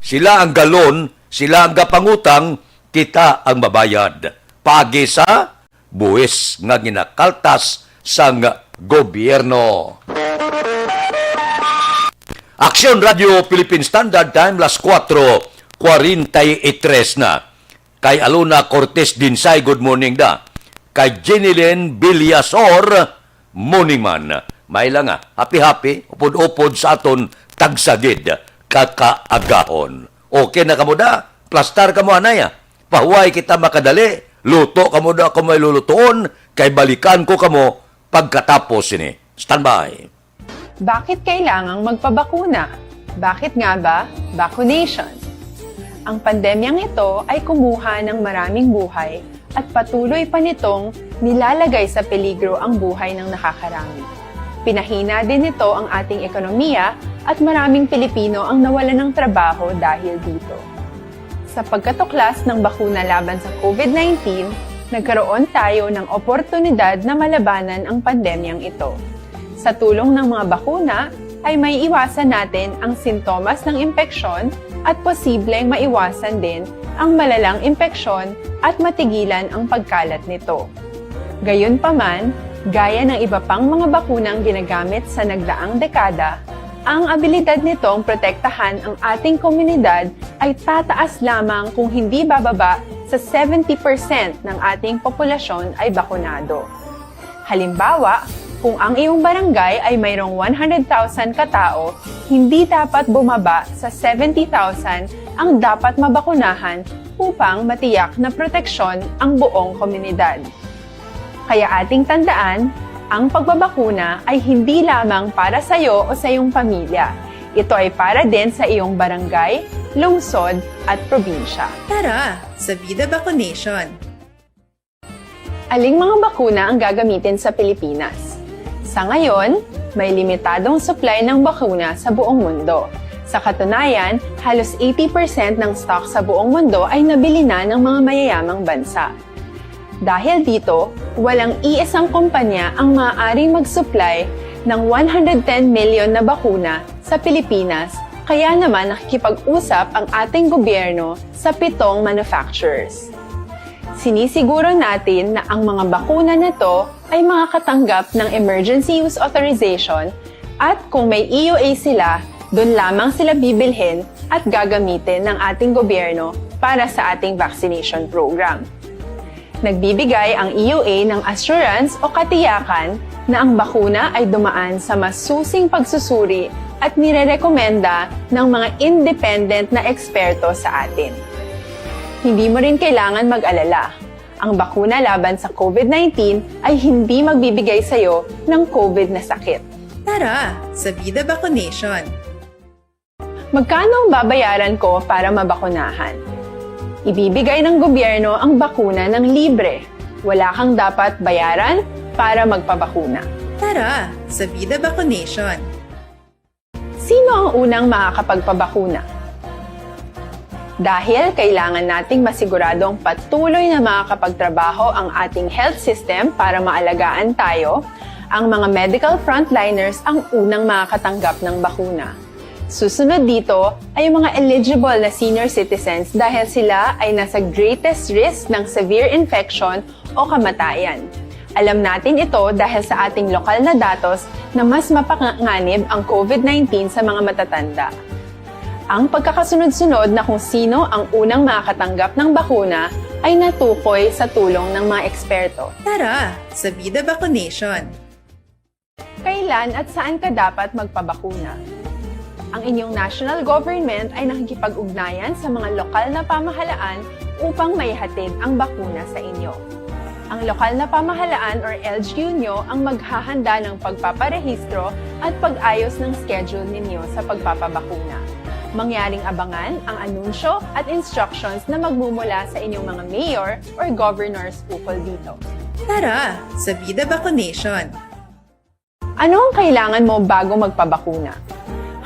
Sila ang galon, sila ang gapangutang, kita ang mabayad. Pagi sa buwis nga ginakaltas sang gobyerno. Action Radio Philippine Standard Time las 4:43 na. Kay Aluna Cortez Dinsay, good morning da. Kay Jenilyn Villasor, morning man. May lang happy-happy, upod-upod sa aton tagsagid kakaagahon. Okay na kamo da? Plastar kamo anay Pahuway kita makadali. Luto kamo da kung may lulutuon. Kay balikan ko kamo pagkatapos ini. Standby. Bakit kailangang magpabakuna? Bakit nga ba vaccination? Ang pandemyang ito ay kumuha ng maraming buhay at patuloy pa nitong nilalagay sa peligro ang buhay ng nakakarami. Pinahina din nito ang ating ekonomiya at maraming Pilipino ang nawalan ng trabaho dahil dito. Sa pagkatuklas ng bakuna laban sa COVID-19, nagkaroon tayo ng oportunidad na malabanan ang pandemyang ito. Sa tulong ng mga bakuna, ay may iwasan natin ang sintomas ng impeksyon at posibleng maiwasan din ang malalang impeksyon at matigilan ang pagkalat nito. Gayunpaman, gaya ng iba pang mga bakunang ginagamit sa nagdaang dekada, ang abilidad nitong protektahan ang ating komunidad ay tataas lamang kung hindi bababa sa 70% ng ating populasyon ay bakunado. Halimbawa, kung ang iyong barangay ay mayroong 100,000 katao, hindi dapat bumaba sa 70,000 ang dapat mabakunahan upang matiyak na proteksyon ang buong komunidad. Kaya ating tandaan, ang pagbabakuna ay hindi lamang para sa iyo o sa iyong pamilya. Ito ay para din sa iyong barangay, lungsod at probinsya. Tara, sa Vida Vaccination! Aling mga bakuna ang gagamitin sa Pilipinas? Sa ngayon, may limitadong supply ng bakuna sa buong mundo. Sa katunayan, halos 80% ng stock sa buong mundo ay nabili na ng mga mayayamang bansa. Dahil dito, walang iisang kumpanya ang maaaring mag-supply ng 110 million na bakuna sa Pilipinas, kaya naman nakikipag-usap ang ating gobyerno sa 7 manufacturers. Sinisiguro natin na ang mga bakuna na to ay makakatanggap ng Emergency Use Authorization at kung may EUA sila, doon lamang sila bibilhin at gagamitin ng ating gobyerno para sa ating vaccination program. Nagbibigay ang EUA ng assurance o katiyakan na ang bakuna ay dumaan sa masusing pagsusuri at nirerekomenda ng mga independent na eksperto sa atin. Hindi mo rin kailangan mag-alala. Ang bakuna laban sa COVID-19 ay hindi magbibigay sa'yo ng COVID na sakit. Tara, sa Vida Vaccination! Magkano ang babayaran ko para mabakunahan? Ibibigay ng gobyerno ang bakuna ng libre. Wala kang dapat bayaran para magpabakuna. Tara, sa Vida Vaccination! Sino ang unang makakapagpabakuna? Dahil kailangan nating masiguradong patuloy na makakapagtrabaho ang ating health system para maalagaan tayo, ang mga medical frontliners ang unang makakatanggap ng bakuna. Susunod dito ay yung mga eligible na senior citizens dahil sila ay nasa greatest risk ng severe infection o kamatayan. Alam natin ito dahil sa ating lokal na datos na mas mapanganib ang COVID-19 sa mga matatanda. Ang pagkakasunod-sunod na kung sino ang unang makakatanggap ng bakuna ay natukoy sa tulong ng mga eksperto. Tara, sa Vida Vaccination! Kailan at saan ka dapat magpabakuna? Ang inyong national government ay nakikipag-ugnayan sa mga lokal na pamahalaan upang maihatid ang bakuna sa inyo. Ang lokal na pamahalaan or LGU nyo ang maghahanda ng pagpaparehistro at pag-ayos ng schedule ninyo sa pagpapabakuna. Mangyaring abangan ang anunsyo at instructions na magmumula sa inyong mga mayor or governors ukol dito. Tara, sa Vida Vaccination! Ano ang kailangan mo bago magpabakuna?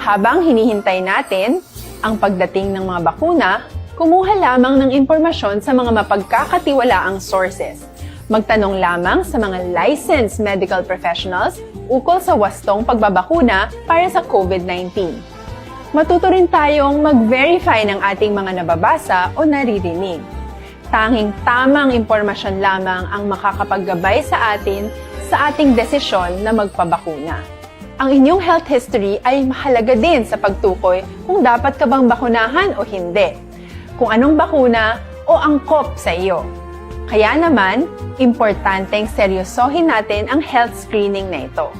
Habang hinihintay natin ang pagdating ng mga bakuna, kumuha lamang ng impormasyon sa mga mapagkakatiwalaang sources. Magtanong lamang sa mga licensed medical professionals ukol sa wastong pagbabakuna para sa COVID-19. Matuto rin tayong mag-verify ng ating mga nababasa o naririnig. Tanging tamang impormasyon lamang ang makakapaggabay sa atin sa ating desisyon na magpabakuna. Ang inyong health history ay mahalaga din sa pagtukoy kung dapat ka bang bakunahan o hindi, kung anong bakuna o angkop sa iyo. Kaya naman, importanteng seryosohin natin ang health screening na ito.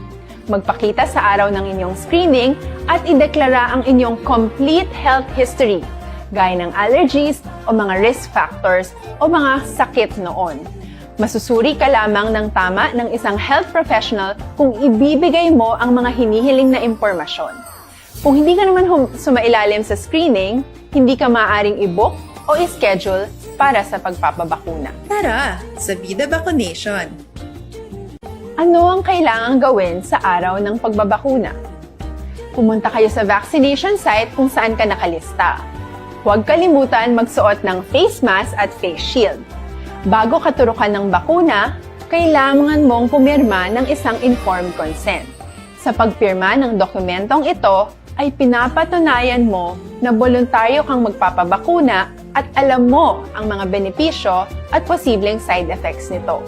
Magpakita sa araw ng inyong screening at ideklara ang inyong complete health history, gaya ng allergies o mga risk factors o mga sakit noon. Masusuri ka lamang ng tama ng isang health professional kung ibibigay mo ang mga hinihiling na impormasyon. Kung hindi ka naman sumailalim sa screening, hindi ka maaaring i-book o i-schedule para sa pagpapabakuna. Tara, sa Vida Vaccination! Ano ang kailangang gawin sa araw ng pagbabakuna? Pumunta kayo sa vaccination site kung saan ka nakalista. Huwag kalimutan magsuot ng face mask at face shield. Bago ka turukan ng bakuna, kailangan mong pumirma ng isang informed consent. Sa pagpirma ng dokumentong ito, ay pinapatunayan mo na voluntaryo kang magpapabakuna at alam mo ang mga benepisyo at posibleng side effects nito.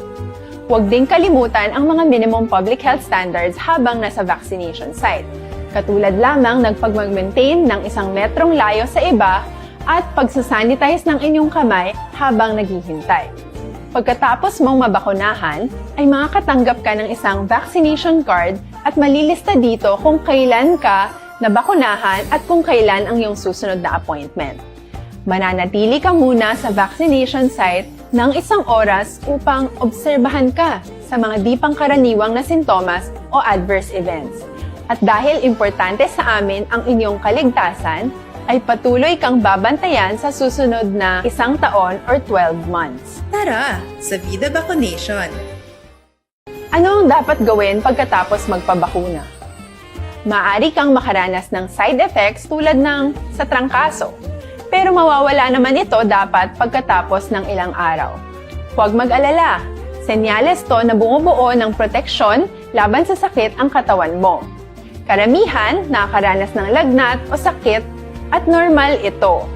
Huwag din kalimutan ang mga minimum public health standards habang nasa vaccination site. Katulad lamang nagpag-maintain ng 1 metrong layo sa iba at pagsasanitize ng inyong kamay habang naghihintay. Pagkatapos mong mabakunahan, ay makakatanggap ka ng isang vaccination card at malilista dito kung kailan ka nabakunahan at kung kailan ang iyong susunod na appointment. Mananatili ka muna sa vaccination site ng 1 oras upang obserbahan ka sa mga di pangkaraniwang na sintomas o adverse events. At dahil importante sa amin ang inyong kaligtasan, ay patuloy kang babantayan sa susunod na 1 taon or 12 months. Tara, sa Vida Vaccination! Ano ang dapat gawin pagkatapos magpabakuna? Maaari kang makaranas ng side effects tulad ng sa trangkaso. Pero mawawala naman ito dapat pagkatapos ng ilang araw. Huwag mag-alala. Senyales to na bumubuo ng proteksyon laban sa sakit ang katawan mo. Karamihan nakakaranas ng lagnat o sakit at normal ito.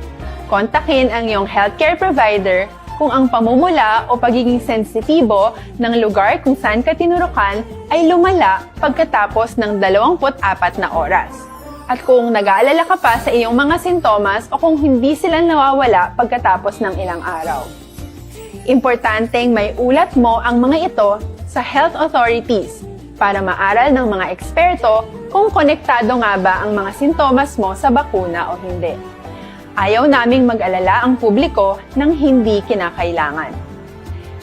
Kontakin ang iyong healthcare provider kung ang pamumula o pagiging sensitibo ng lugar kung saan ka tinurukan ay lumala pagkatapos ng 24 na oras. At kung nag-aalala ka pa sa iyong mga sintomas o kung hindi sila nawawala pagkatapos ng ilang araw. Importanteng may ulat mo ang mga ito sa health authorities para maaral ng mga eksperto kung konektado nga ba ang mga sintomas mo sa bakuna o hindi. Ayaw naming mag-alala ang publiko ng hindi kinakailangan.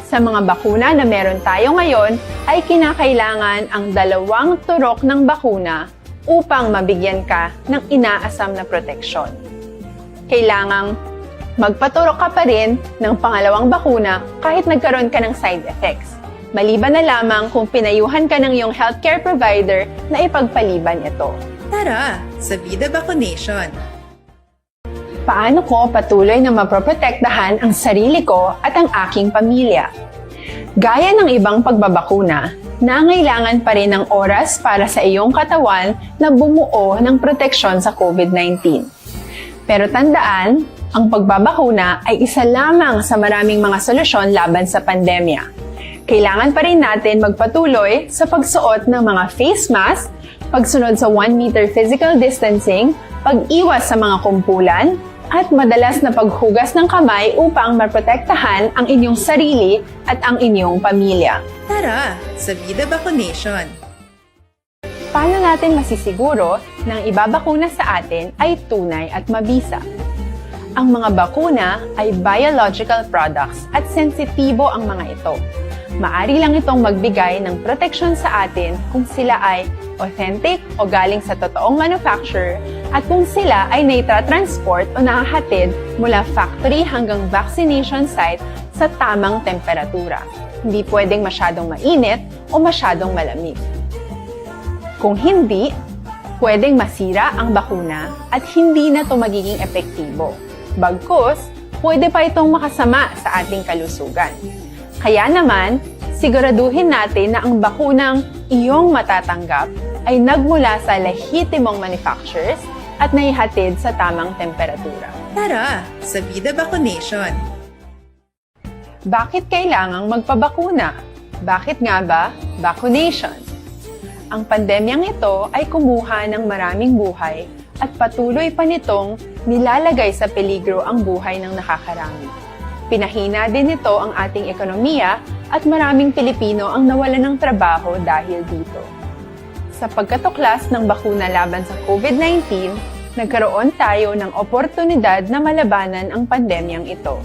Sa mga bakuna na meron tayo ngayon, ay kinakailangan ang 2 turok ng bakuna upang mabigyan ka ng inaasam na proteksyon. Kailangang magpaturok ka pa rin ng pangalawang bakuna kahit nagkaroon ka ng side effects. Maliban na lamang kung pinayuhan ka ng iyong healthcare provider na ipagpaliban ito. Tara, sa Vida Vaccination! Paano ko patuloy na maproprotektahan ang sarili ko at ang aking pamilya? Gaya ng ibang pagbabakuna, nangailangan pa rin ng oras para sa iyong katawan na bumuo ng proteksyon sa COVID-19. Pero tandaan, ang pagbabakuna ay isa lamang sa maraming mga solusyon laban sa pandemya. Kailangan pa rin natin magpatuloy sa pagsuot ng mga face mask, pagsunod sa 1 meter physical distancing, pag-iwas sa mga kumpulan, at madalas na paghugas ng kamay upang maprotektahan ang inyong sarili at ang inyong pamilya. Tara, sa Vida Vaccination! Paano natin masisiguro na ang ibabakuna sa atin ay tunay at mabisa? Ang mga bakuna ay biological products at sensitibo ang mga ito. Maari lang itong magbigay ng proteksyon sa atin kung sila ay authentic o galing sa totoong manufacturer at kung sila ay naitra-transport o nakahatid mula factory hanggang vaccination site sa tamang temperatura. Hindi pwedeng masyadong mainit o masyadong malamig. Kung hindi, pwedeng masira ang bakuna at hindi na ito magiging epektibo. Bagkus, pwede pa itong makasama sa ating kalusugan. Kaya naman, siguraduhin natin na ang bakunang iyong matatanggap ay nagmula sa lehitimong manufacturers at naihatid sa tamang temperatura. Tara, sa Vida Vaccination! Bakit kailangang magpabakuna? Bakit nga ba vaccination? Ang pandemyang ito ay kumuha ng maraming buhay at patuloy pa nitong nilalagay sa peligro ang buhay ng nakakarami. Pinahina din nito ang ating ekonomiya at maraming Pilipino ang nawalan ng trabaho dahil dito. Sa pagkatuklas ng bakuna laban sa COVID-19, nagkaroon tayo ng oportunidad na malabanan ang pandemyang ito.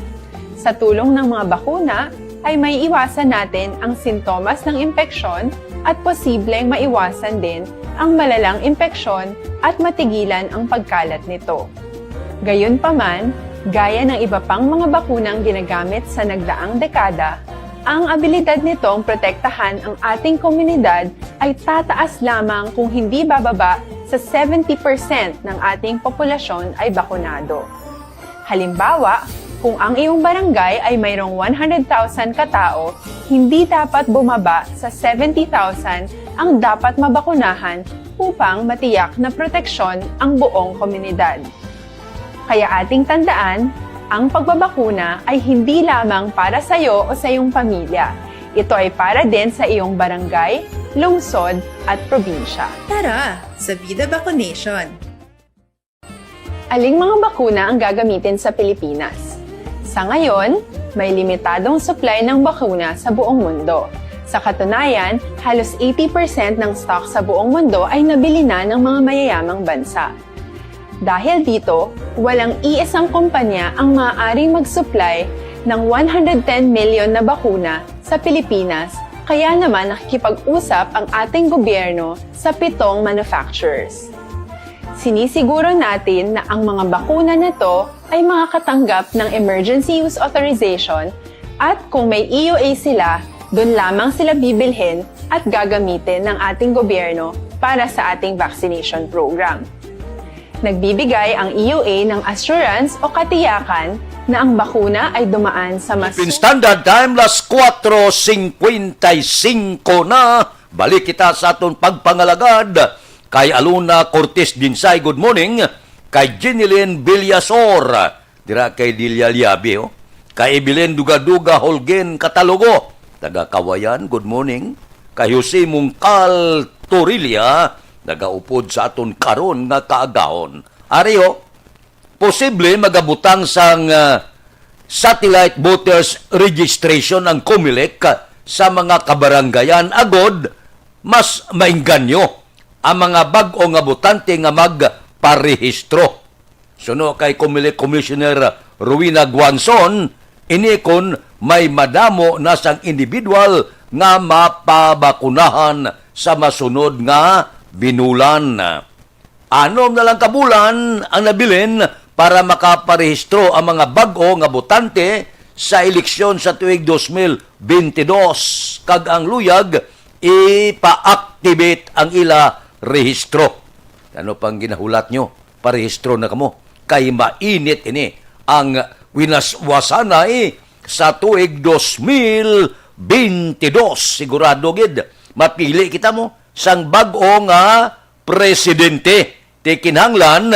Sa tulong ng mga bakuna, ay may iwasan natin ang sintomas ng impeksyon at posibleng maiwasan din ang malalang impeksyon at matigilan ang pagkalat nito. Gayunpaman, gaya ng iba pang mga bakunang ginagamit sa nagdaang dekada, ang abilidad nitong protektahan ang ating komunidad ay tataas lamang kung hindi bababa sa 70% ng ating populasyon ay bakunado. Halimbawa, kung ang iyong barangay ay mayroong 100,000 katao, hindi dapat bumaba sa 70,000 ang dapat mabakunahan upang matiyak na proteksyon ang buong komunidad. Kaya ating tandaan, ang pagbabakuna ay hindi lamang para sa iyo o sa iyong pamilya. Ito ay para din sa iyong barangay, lungsod at probinsya. Tara, sa Vida Vaccination! Aling mga bakuna ang gagamitin sa Pilipinas? Sa ngayon, may limitadong supply ng bakuna sa buong mundo. Sa katunayan, halos 80% ng stock sa buong mundo ay nabili na ng mga mayayamang bansa. Dahil dito, walang iisang kumpanya ang maaaring mag-supply ng 110 million na bakuna sa Pilipinas, kaya naman nakikipag-usap ang ating gobyerno sa 7 manufacturers. Sinisiguro natin na ang mga bakuna na to ay makakatanggap ng Emergency Use Authorization at kung may EUA sila, doon lamang sila bibilhin at gagamitin ng ating gobyerno para sa ating vaccination program. Nagbibigay ang EUA ng assurance o katiyakan na ang bakuna ay dumaan sa mas... Philippine Standard Time, las 4:55 na. Balik kita sa aton pagpangalagad. Kay Aluna Cortez Dinsay, good morning. Kay Jenilyn Villasor, dira kay Dilia Liabe, Kay Evelyn Duga-Duga Holgen Katalogo, taga Kawayan, good morning. Kay Jose Mungkal Torilla, nagaupod sa aton karon nga kaagahon. Ariyo, posible magabutang sang satellite voters registration ang COMELEC sa mga kabaranggayan agod mas maingganyo ang mga bag-o nga botante nga magparehistro. Suno kay COMELEC Commissioner Rowena Guanzon, inikon may madamo na sang individual nga mapabakunahan sa masunod nga binulan. Anom na lang kabulan ang nabilin para makaparehistro ang mga bag-o nga botante sa eleksyon sa tuig 2022. Kag ang luyag, ipa-activate ang ila rehistro. Ano pang ginahulat nyo? Parehistro na kamo. Kay mainit ini ang winaswasanay sa tuig 2022. Sigurado gid mapili kita mo sang bag-o nga presidente. Tikinhanglan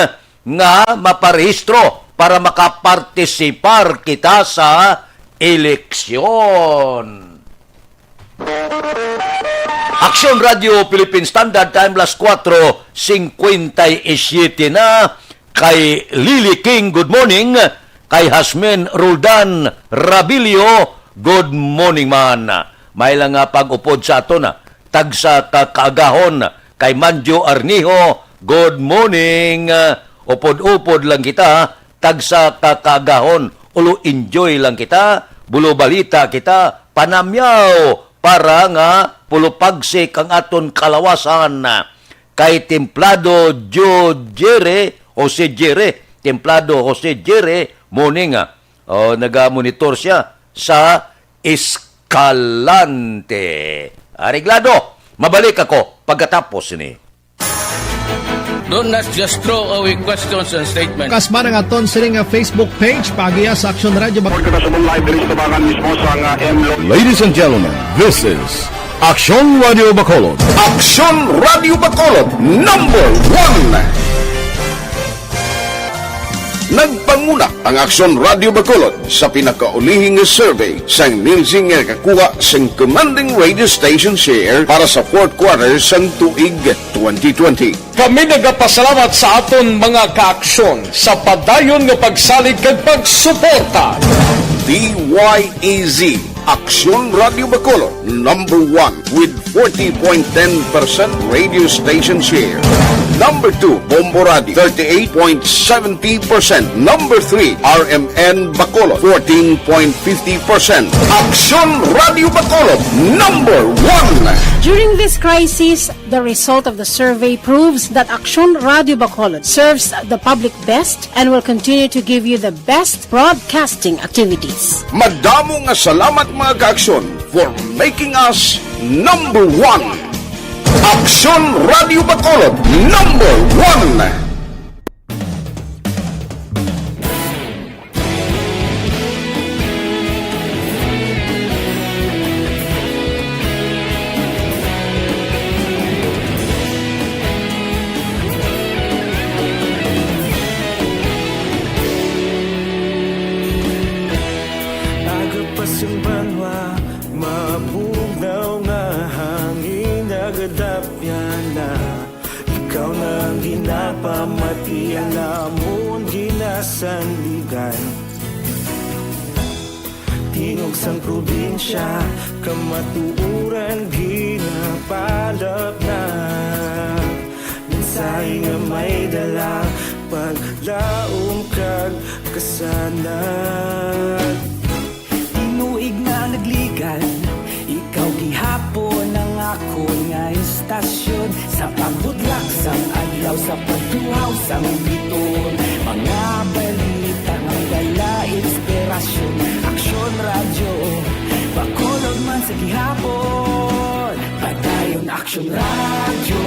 nga maparehistro para makapartisipar kita sa eleksyon. Aksyon Radio Philippine Standard Time, las 4:57 na. Kay Lily King, good morning. Kay Hasmin Roldan Rabilio, good morning man. May lang nga pag-upod sa ato na. Tagsa kaagahon. Kay Manjo Arniho, good morning. Upod-upod lang kita. Tagsa kaagahon. Ulo enjoy lang kita. Bulo balita kita. Panamyaw para nga pulupagsik ang aton kalawasan. Kay Templado Jose Jere, Templado Jose Jere, morning naga-monitor siya sa Escalante. Areglado, mabalik ako pagkatapos ni. Do not just throw away questions and statements. Kasma ng aton siling Facebook page, pagiya sa Aksyon Radio Bacolod. Ladies and gentlemen, this is Aksyon Radio Bacolod. Aksyon Radio Bacolod, number 1. Nagpanguna ang Aksyon Radio Bacolod sa pinakaulihing survey sa Nielsen nga kakuha sa commanding radio station share para sa fourth quarter sa tuig 2020. Kami nagapasalamat sa aton mga kaaksyon sa padayon nga pagsalig kag pagsuporta. DYEZ Aksyon Radio Bacolod, number 1 with 40.10% radio station share. Number 2, Bombo Radio, 38.70%. Number 3, RMN Bacolod, 14.50%. Aksyon Radio Bacolod, number 1. During this crisis, the result of the survey proves that Aksyon Radio Bacolod serves the public best and will continue to give you the best broadcasting activities. Madamo nga salamat mga kaaksyon for making us number 1. Aksyon Radio Bacolod, number 1. Tingog sang probinsya, kamatuuran ginapalap na. Mensahe nga may dala, paglaom kag kasanat. Tinuig na nagligan, ikaw gihapon ang ako nga istasyon. Sa pagbudlak sang adlaw, sa pagtuhaw sang biton. Mga balita ng dala, inspirasyon. Aksyon Radio, Bacolod man sa gihapon. Padayon Aksyon Radio.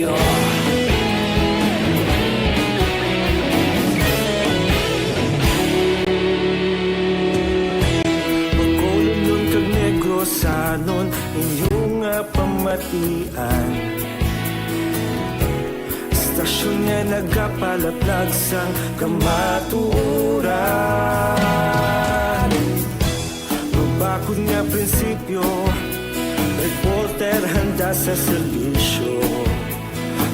Radyo. Pagkulong kag Negrosanon inyong pamatian. Istasyon nga nagapalaplag sang kamaturan. Mabakod nga prinsipyo, reporter handa sa serbisyo.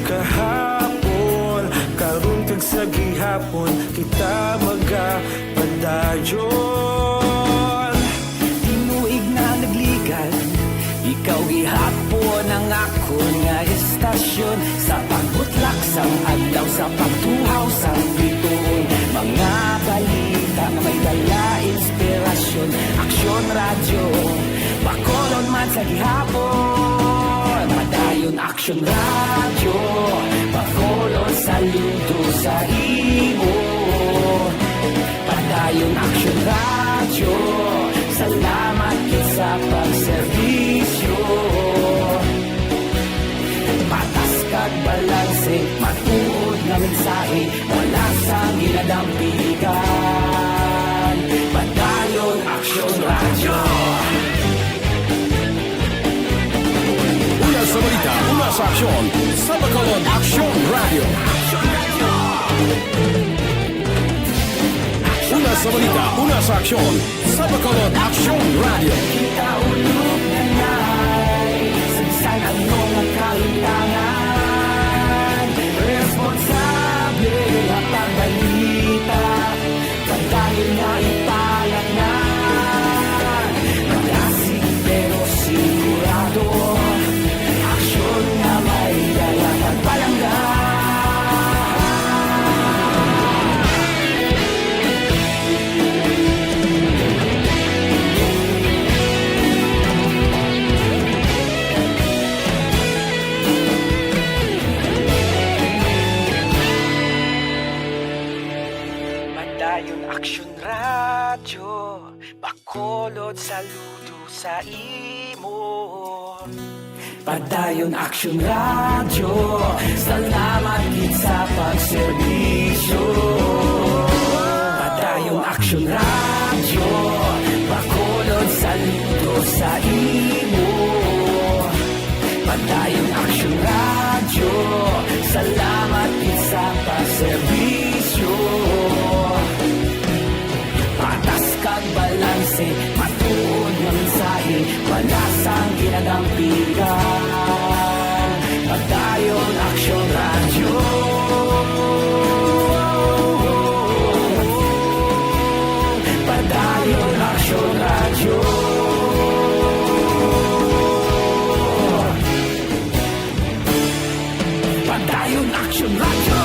Kahapon, karon kag sa gihapon, kita magapadayon. Tinuig na nagligad, ikaw gihapon ang ako nga istasyon. Sa pagbutlak sang adlaw, sa pagtuhaw sang bituon. Mga balita na may dala inspirasyon. Aksyon radyo, Bacolod man sa gihapon. Padayon Aksyon radyo, Bacolod saludo sa imo. Padayon Aksyon radyo, salamat sa pagserbisyo. Patas kag balanse, matuod na mensahe, wala sang ginadampigan. Padayon Aksyon radyo. Una sa balita, una sa aksyon, sa Bacolod Aksyon Radio. Una sa balita, una sa aksyon, sa Bacolod Aksyon Radio. Kita ulog na na'y sagsay ang mga kalintangan. Responsable at ang balita, pagdahil na ipalat na. Malasig pero sigurado, aksyon na may dalang at palanggan. Padayon Aksyon radyo, Bacolod saludo sa imo. Padayon Aksyon radyo, salamat gid sa pagserbisyo. Padayon Aksyon radyo, Bacolod saludo sa imo. Padayon Aksyon radyo, salamat gid sa pagserbisyo. Patas kag balanse, matuod nga mensahe, wala sang ginadampigan. Padayon Aksyon radyo. Padayon Aksyon radyo. Padayon Aksyon radyo.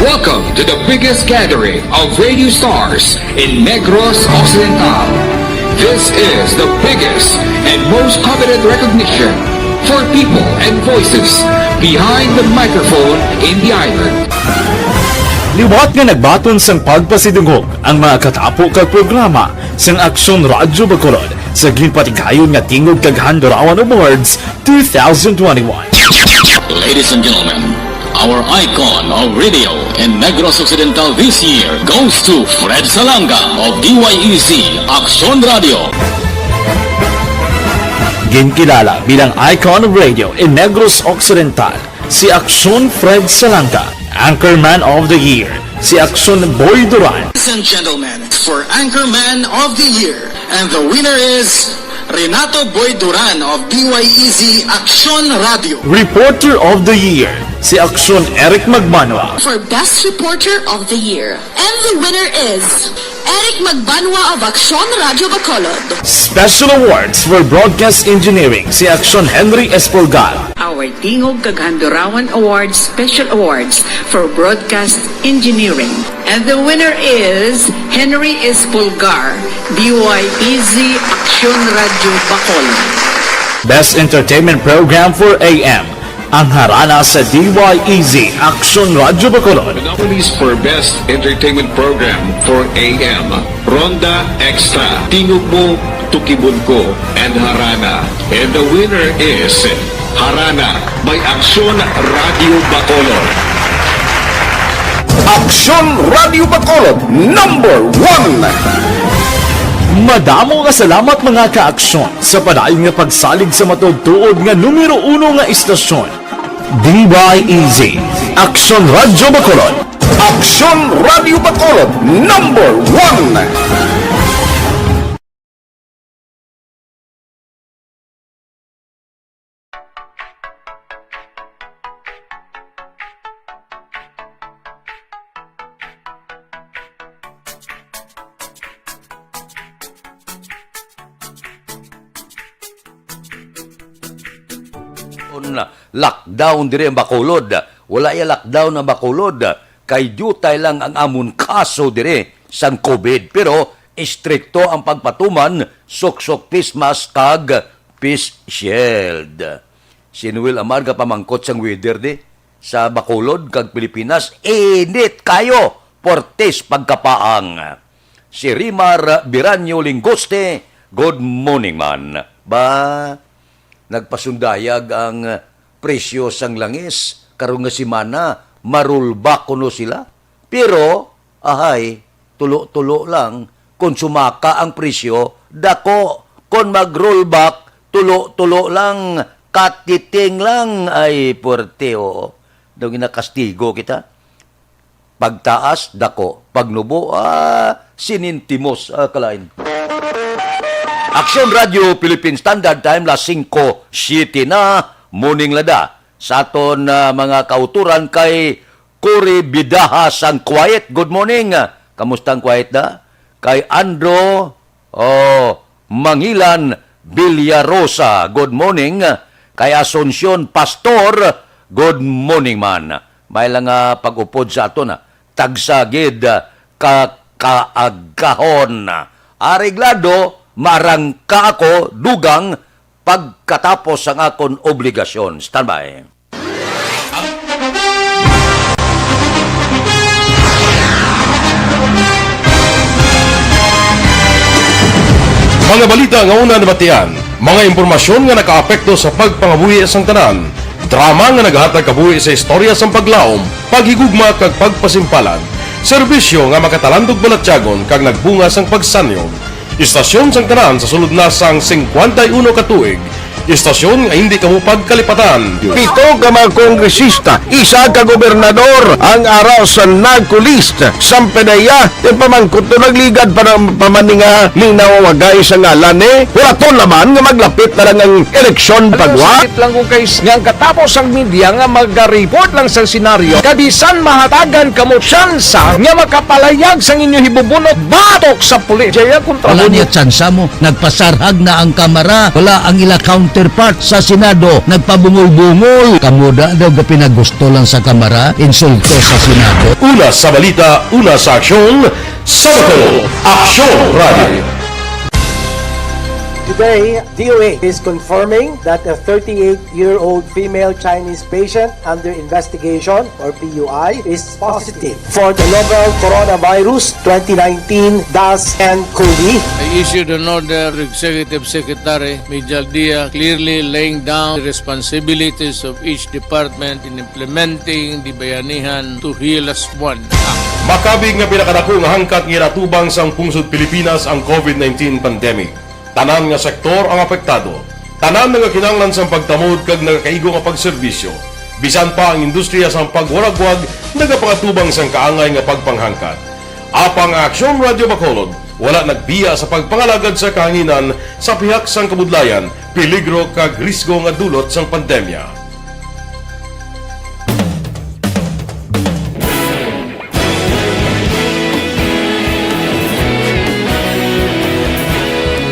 Welcome to the biggest gathering of radio stars in Negros Occidental. This is the biggest and most coveted recognition for people and voices behind the microphone in the island. Liwat nga nagbaton sang pagpasidungog ang mga katapo kag programa sang Aksyon Radyo Bacolod sa ginpatigayon nga tingog kag Handurawan Awards 2021. Ladies and gentlemen, our icon of radio in Negros Occidental this year goes to Fred Salanga of DYEZ Aksyon Radio. Ginkilala bilang icon of radio in Negros Occidental, si Aksyon Fred Salanga. Anchorman of the Year, si Aksyon Boy Duran. Ladies and gentlemen, for Anchorman of the Year, and the winner is Renato Boy Duran of DYEZ Aksyon Radio. Reporter of the Year, si Aksyon Eric Magmanwa. For Best Reporter of the Year, and the winner is Eric Magbanwa of Aksyon Radio Bacolod. Special Awards for Broadcast Engineering, si Aksyon Henry Espolgar. Our Tingog kag Handurawan Awards Special Awards for Broadcast Engineering. And the winner is Henry Espolgar, DYEZ Aksyon Radio Bacolod. Best Entertainment Program for AM, Ang harana sa DYEZ Action Radyo Bacolod. Monopolies for Best Entertainment Program for AM, Ronda Extra, Tingog Mo, Tukibon Ko, and Harana. And the winner is Harana by Action Radio Bacolod. Action Radio Bacolod #1. Madamo nga salamat mga ka-aksyon sa padayon nga pagsalig sa matugtuod nga numero 1 nga istasyon. DYEZ Action Radyo Bacolod. Action Radio Bacolod #1. Lockdown dire ang Bacolod. Wala ya lockdown ang Bacolod. Kay jutay lang ang amon kaso dire sang COVID. Pero istrikto ang pagpatuman, suksok face mask kag face shield. Sinuwil amarga pamangkot sang weather di sa Bacolod kag Pilipinas. Init kayo portes pagkapaang. Si Rimar Biranyo Lingoste, good morning man. Ba, nagpasundayag ang presyo sang langis karong nga semana marulbak kuno sila, pero ahay tulo-tulo lang kung sumaka ang presyo dako, kon mag-rollback tulo-tulo lang, katiting lang ay porteo daw ginakastigo kita. Pagtaas dako, pagnubo sinintimos kalain. Action Radio Philippine Standard Time las 5:07 na morning lada. Sa aton mga kauturan kay Cory Bidaha sang Quiet. Good morning. Kamusta ang Quiet na? Kay Andro Mangilan Villarosa. Good morning. Kay Asuncion Pastor. Good morning man. May lang pag-upod sa aton tagsagid kaagahon. Areglado marangka ako dugang pagkatapos ang akon obligasyon. Standby. Mga balita nga una nabatian, mga impormasyon nga nakaapekto sa pagpangabuhi sang tanan, drama nga naghatag kabuhi sa istorya sang paglaom, paghigugma kag pagpasimpalan, serbisyo nga makatalandog balatyagon kag nagbunga sang pagsanyon, istasyon sang tanan sa sulod na sang 51 katuig, istasyon nga hindi kamupag kalipatan. 7 ka mga kongresista, 1 ka gobernador ang araw sa nagkulist sa PDEA yung pamangkot to nagligad para pamaninga linaw wagay sa ngalan wala to naman nga maglapit na lang ang eleksyon pagwa. Sakit lang kung kayo nga katapos ang media nga mag-report lang sa senaryo kabisan mahatagan kamo tsansa nga makapalayag sa inyo hibubunot batok sa pulis. Jaya kontra Wala niya tsansa mo. Nagpasarhag na ang kamara. Wala ang ila counterpart sa Senado. Nagpabungol-bungol. Kamuda daw ga pinagusto lang sa kamara. Insulto sa Senado. Una sa balita, una sa aksyon, sa Bacolod, Action Radio. Today, DOA is confirming that a 38-year-old female Chinese patient under investigation, or PUI, is positive for the novel coronavirus 2019-10-CoV. I issued an order to Executive Secretary Major Dia clearly laying down the responsibilities of each department in implementing the Bayanihan to Heal as One Act. Makabig nga pinakadako nga hangkat nga natubang sang pungsod Pilipinas ang COVID-19 pandemic. Tanan nga sektor ang apektado. Tanan nga kinahanglan sang pagtamod kag nagakaigo nga pagserbisyo. Bisan pa ang industriya sang pagwaragwag nagapangatubang sang kaangay nga pagpanghangkat. Apang Action Radio Bacolod wala nagbiya sa pagpangalagad sa kahanginan sa pihak sang kabudlayan, peligro kag risgo nga dulot sang pandemya.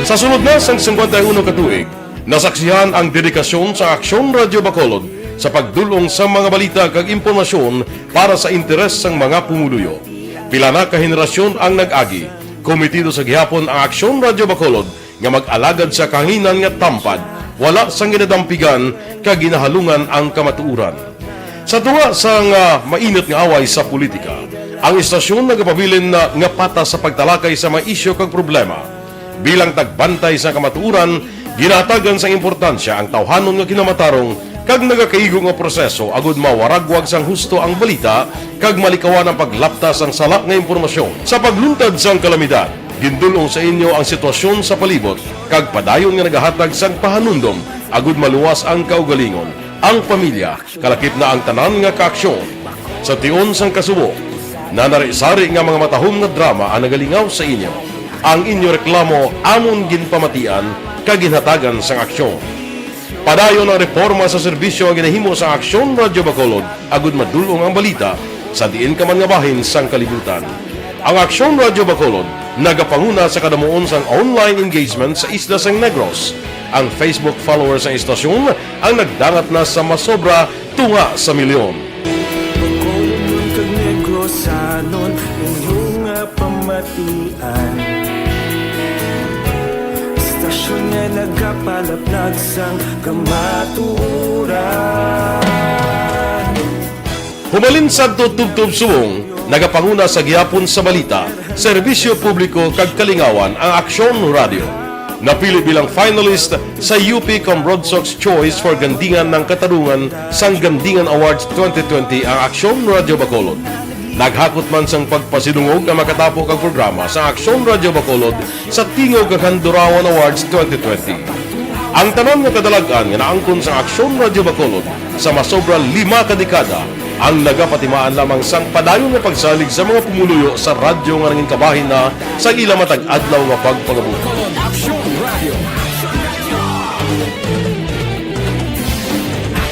Sa sunod na sang 51 katuig, nasaksihan ang dedikasyon sa Aksyon Radio Bacolod sa pagdulong sa mga balita kag impormasyon para sa interes sang mga pumuluyo. Pila na ka henerasyon ang nag-agi, komitido sa gihapon ang Aksyon Radio Bacolod nga mag-alagad sa kahanginan nga tampad, wala sang ginadampigan kag ginahalungan ang kamatuuran. Sa tunga sa mainit nga away sa politika, ang istasyon nagapabilin nga patas sa pagtalakay sa mga isyu kag problema. Bilang tagbantay sa kamatuuran, ginatagan sa importansya ang tawhanon nga kinamatarong kag nagakaigo nga proseso agud mawaragwag sang husto ang balita kag malikawan ang paglaptas ang sala nga impormasyon. Sa pagluntad sang kalamidad, gindulong sa inyo ang sitwasyon sa palibot kag padayon nga nagahatag sang pahanundom agud maluwas ang kaugalingon, ang pamilya, kalakip na ang tanan nga kaaksyon. Sa tion sang kasubo, nanari-sari nga mga matahom nga drama ang nagalingaw sa inyo. Ang inyo reklamo amon ginpamatian kag ginhatagan sang aksyon. Padayon ang reforma sa serbisyo ang ginahimo sa Aksyon Radyo Bacolod agud madulong ang balita sa diin ka man nga bahin sang kalibutan. Ang Aksyon Radyo Bacolod nagapanguna sa kadamuon sang online engagement sa isla sang Negros. Ang Facebook followers sa istasyon ang nagdangat na sa masobra tunga sa milyon. Bacolod kag Negros anon inyong pamatian. Istasyon nga nagapalaplag sang kamaturan. Humalin sa tutubtub subong, nagapanguna sa gihapon sa balita, serbisyo publiko kag kalingawan ang Aksyon Radio. Napili bilang finalist sa UP Comrodsox Choice for Gandingan ng Katarungan sang Gandingan Awards 2020 ang Aksyon Radio Bacolod. Naghakot man sang pagpasidungog ang makatapo kag programa sa Aksyon Radio Bacolod sa Tingog kag Handurawan Awards 2020. Ang tanon nga kadalagan nga naangkon sa Aksyon Radio Bacolod sa masobra 5 ka dekada ang nagapatimaan lamang sang padayon nga pagsalig sa mga pumuluyo sa radyo nga nanging kabahin na sa ila matag adlaw nga pagpangabuhi.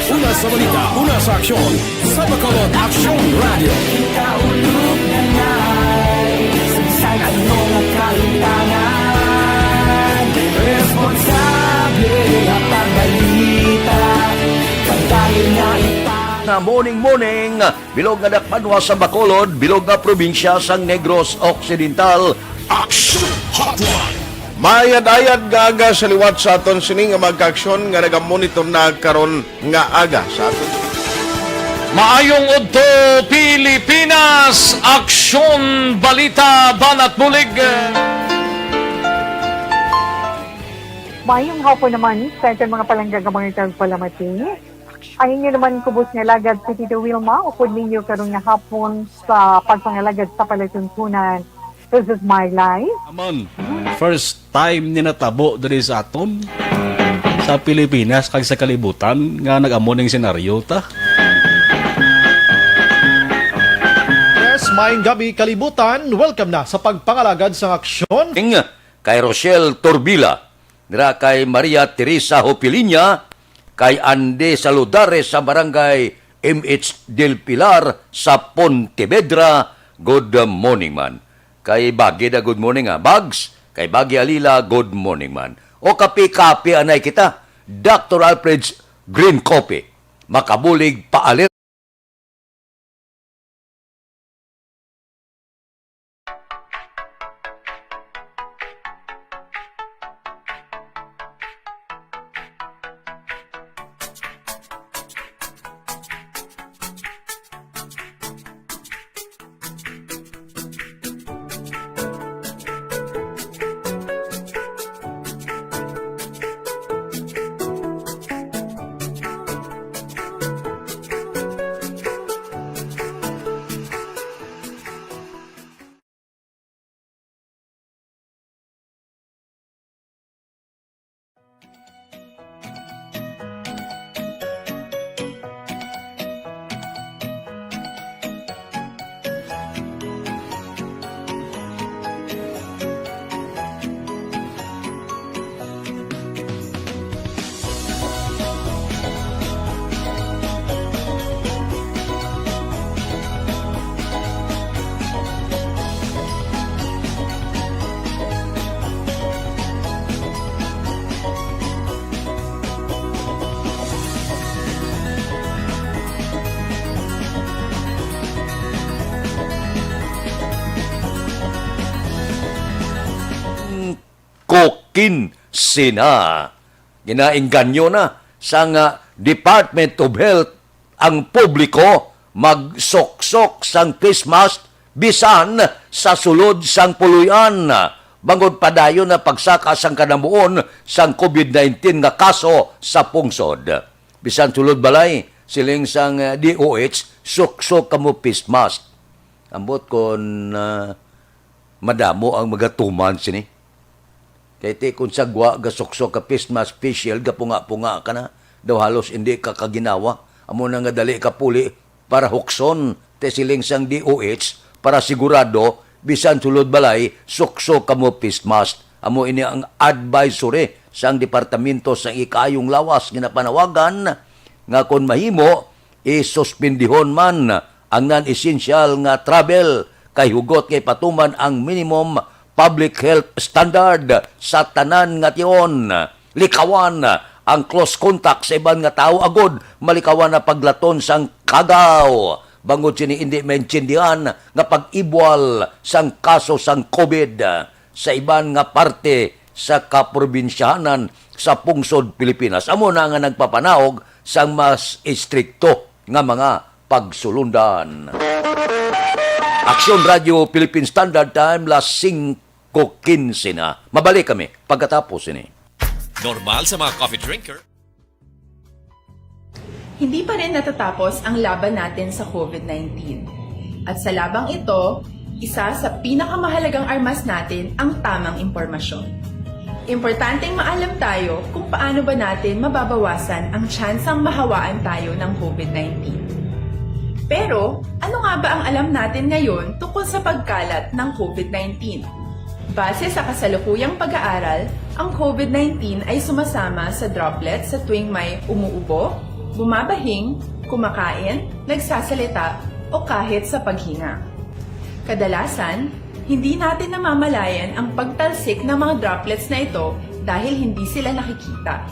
Una sa balita, una sa aksyon, sa Bacolod Aksyon Radio. Ikaulog na na'y Saan ano ang kaintangan Responsable ang pagbalita Pagdahil na Na morning, bilog nga dakpanwa sa Bacolod, bilog nga probinsya sang Negros Occidental. Action Hotline! Mayad-ayad nga aga sa liwat sa aton sini nga magka-aksyon nga nagamonitor na karon nga aga sa aton. Maayong udto Pilipinas, aksyon, balita, banat bulig. Mayong hapon naman sa ating mga palangga mga tagpalamati. Ang inyo naman kubos nga lagad si Tito Wilma, upod ninyo karon nga hapon sa pagpangalagad sa palatuntunan. This is my life. Amon, first time ni natabo diri sa aton sa Pilipinas kag sa kalibutan nga nag-amo ning senaryo ta. Yes, maayong gabi kalibutan. Welcome na sa pagpangalagad sa aksyon. Kay Rochelle Torbila, dira kay Maria Teresa Hopilinya, kay Ande Saludare sa barangay MH del Pilar sa Pontevedra. Good morning man. Kay Bagi da good morning Bags. Kay Bagi Alila good morning man. O kape-kape anay kita. Dr. Alfred's Green Coffee. Makabulig paalit. Kokin Sina. Ginaengganyo na sa Department of Health ang publiko magsoksok sang face mask bisan sa sulod sang puluyan. Bangod padayon na pagsaka sang kanamuon sang COVID-19 nga kaso sa pungsod. Bisan sulod balay, siling sang DOH, soksok kamo face mask. Ambot kon madamo ang magatuman sini. Kaya ti kung sagwa, gasoksok ka face mask, facial, gapunga-punga ka na. Daw halos hindi ka kaginawa. Amo na nga dali ka puli para hukson. Te siling sang DOH para sigurado, bisan sulod balay, soksok ka mo face mask. Amo ini ang advisory sang departamento sang ikayong lawas ginapanawagan nga kung mahimo, isuspindihon man ang non-essential nga travel kay hugot kay patuman ang minimum public health standard sa tanan nga tiyon. Likawan ang close contact sa iban nga tao agod, malikawan na paglaton sang kagaw. Bangod sini hindi maintindihan nga pag-ibwal sang kaso sang COVID sa iban nga parte sa kaprobinsyahanan sa pungsod Pilipinas. Amo na nga nagpapanaog sang mas istrikto nga mga pagsulundan. Aksyon Radio Philippine Standard Time, las 5:15 na. Mabalik kami pagkatapos ini. Normal sa mga coffee drinker. Hindi pa rin natatapos ang laban natin sa COVID-19. At sa labang ito, isa sa pinakamahalagang armas natin ang tamang impormasyon. Importanteng maalam tayo kung paano ba natin mababawasan ang tsansang mahawaan tayo ng COVID-19. Pero, ano nga ba ang alam natin ngayon tungkol sa pagkalat ng COVID-19? Base sa kasalukuyang pag-aaral, ang COVID-19 ay sumasama sa droplets sa tuwing may umuubo, bumabahing, kumakain, nagsasalita, o kahit sa paghinga. Kadalasan, hindi natin namamalayan ang pagtalsik ng mga droplets na ito dahil hindi sila nakikita.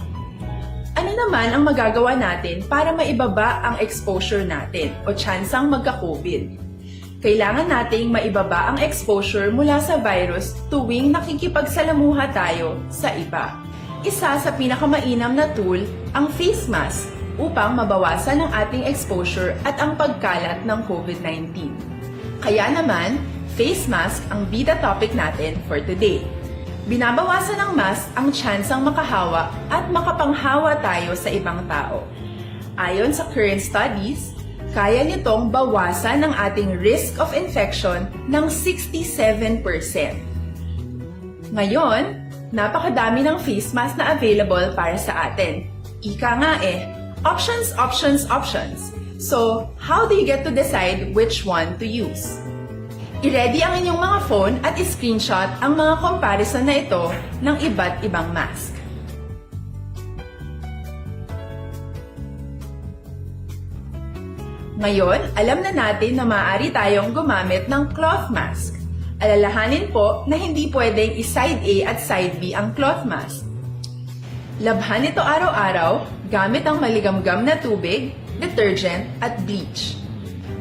Ano naman ang magagawa natin para maibaba ang exposure natin o tsansang magka-COVID? Kailangan nating maibaba ang exposure mula sa virus tuwing nakikipagsalamuha tayo sa iba. Isa sa pinakamainam na tool ang face mask upang mabawasan ang ating exposure at ang pagkalat ng COVID-19. Kaya naman, face mask ang bida topic natin for today. Binabawasan ng mask ang tsansang makahawa at makapanghawa tayo sa ibang tao. Ayon sa current studies, kaya nitong bawasan ang ating risk of infection ng 67%. Ngayon, napakadami ng face mask na available para sa atin. Ika nga options, options, options. So, how do you get to decide which one to use? I-ready ang inyong mga phone at i-screenshot ang mga comparison na ito ng iba't ibang mask. Ngayon, alam na natin na maaari tayong gumamit ng cloth mask. Alalahanin po na hindi pwedeng i-side A at side B ang cloth mask. Labhan ito araw-araw gamit ang maligamgam na tubig, detergent at bleach.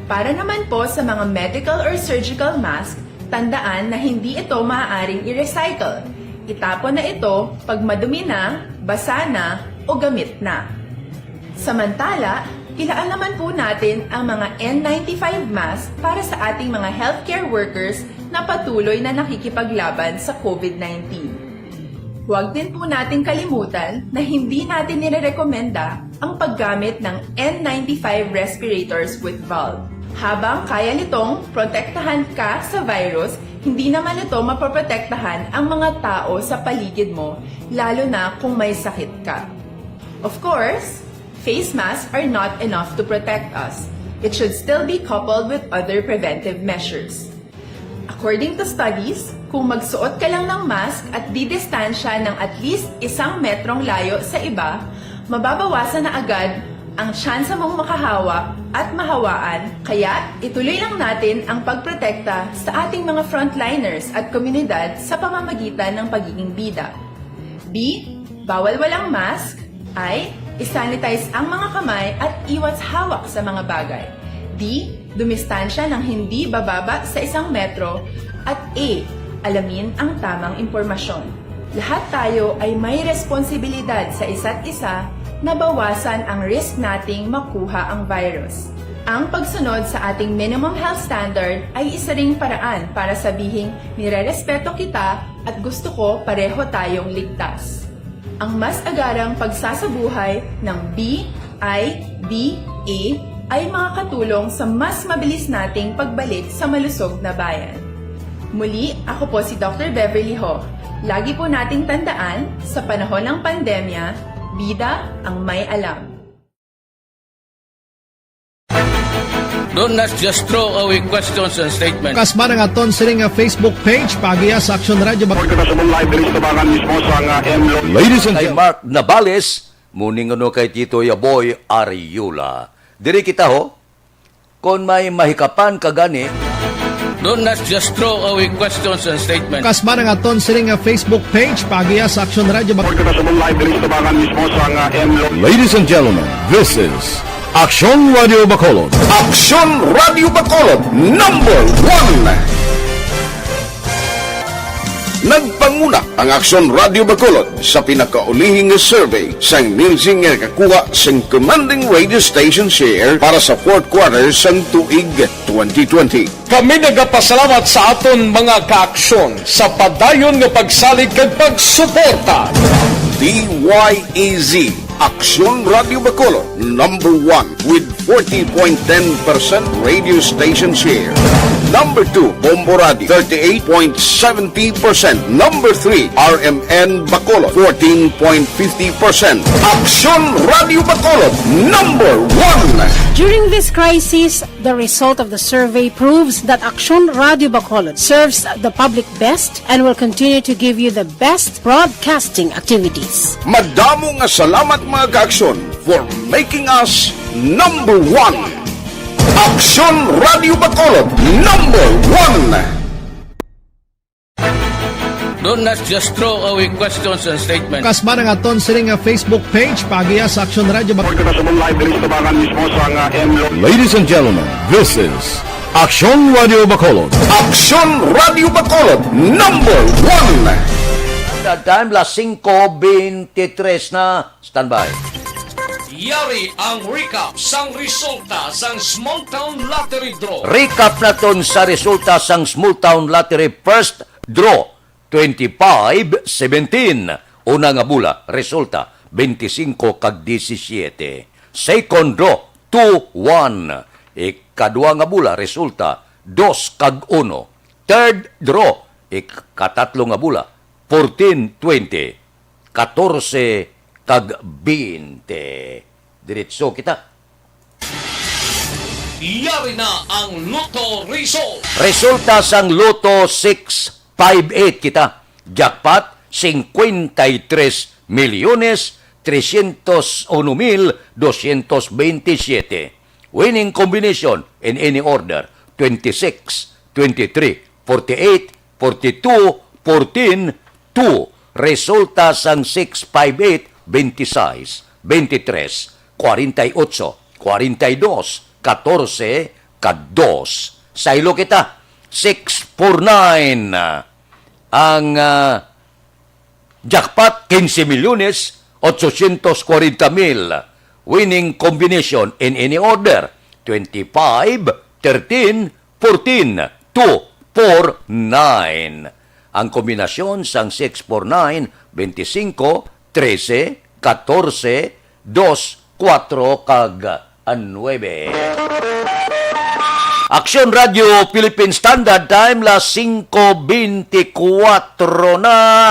Para naman po sa mga medical or surgical mask, tandaan na hindi ito maaaring i-recycle. Itapon na ito pag madumi na, basa na, o gamit na. Samantala, ilaan naman po natin ang mga N95 mask para sa ating mga healthcare workers na patuloy na nakikipaglaban sa COVID-19. Huwag din po nating kalimutan na hindi natin nirerekomenda ang paggamit ng N95 respirators with valve. Habang kaya nitong protektahan ka sa virus, hindi naman ito mapoprotektahan ang mga tao sa paligid mo, lalo na kung may sakit ka. Of course, face masks are not enough to protect us. It should still be coupled with other preventive measures. According to studies, kung magsuot ka lang ng mask at didistansya ng at least 1 metrong layo sa iba, mababawasan na agad ang tsansa mong makahawa at mahawaan, kaya ituloy lang natin ang pagprotekta sa ating mga frontliners at komunidad sa pamamagitan ng pagiging bida. B. Bawal walang mask. I. Isanitize ang mga kamay at iwas hawak sa mga bagay. D. Dumistansya ng hindi bababa sa 1 metro. At A. Alamin ang tamang impormasyon. Lahat tayo ay may responsibilidad sa isa't isa na bawasan ang risk nating makuha ang virus. Ang pagsunod sa ating minimum health standard ay isa ring paraan para sabihing nirerespeto kita at gusto ko pareho tayong ligtas. Ang mas agarang pagsasabuhay ng BIDE ay makakatulong sa mas mabilis nating pagbalik sa malusog na bayan. Muli, ako po si Dr. Beverly Ho. Lagi po nating tandaan, sa panahon ng pandemya, bida ang may alam. Do not just throw away questions and statements. Kasma ng aton sining nga Facebook page pagiya sa Action Radio Bacolod. Ladies and gentlemen, Mark Nabales, muning ano kay Tito Yaboy Ariula. Diri kita ho, kung may mahikapan kagani, do not just throw away questions and statements. Kasma ng aton sining nga Facebook page pagiya sa Action Radio Bacolod. Ladies and gentlemen, this is Action Radio Bacolod. Action Radio Bacolod number 1. Nagpanguna ang Action Radio Bacolod sa pinakaulihing survey sa nilsing nga kakuha sa commanding radio station share para sa fourth quarter sang tuig 2020. Kami nagapasalamat sa aton mga kaaksyon sa padayon nga pagsalig kag pagsuporta. DYEZ Action Radio Bacolod number 1 with 40.10% radio station share. Number 2, Bombo Radio, 38.70%. Number 3, RMN Bacolod, 14.50%. Action Radio Bacolod, number 1. During this crisis, the result of the survey proves that Action Radio Bacolod serves the public best and will continue to give you the best broadcasting activities. Madamo nga salamat mga kaaksyon for making us number 1. Action Radio Bacolod number 1. Do not just throw away questions and statements. Kasma ng aton sining nga Facebook page pagiya sa Action Radio Bacolod. Ladies and gentlemen, this is Action Radio Bacolod. Action Radio Bacolod number 1. That time, las 5:23 na. Standby. Yari ang recap sang resulta sang Small Town Lottery Draw. Recap naton sa resulta sang Small Town Lottery First Draw 25-17. Una nga bula, resulta 25 kag 17. Second draw 2-1. Ikadua nga bula, resulta 2 kag 1. Third draw, ikatatlo nga bula 14-20. 14 kag 20. Diretso kita. Yari na ang Lotto result. Resulta sang Lotto 658 kita. Jackpot 53,301,227. Winning combination in any order 26, 23, 48, 42, 14, 2. Resulta sang 658 26, 23, 48, 42, 14, kag 2. Saylo kita, 649. Ang jackpot, 15,840,000. Winning combination in any order, 25, 13, 14, 2, 4, 9. Ang kombinasyon sang 649, 25, 13, 14, 2, 4 kag 9. Action Radio Philippine Standard Time las 5:24 na.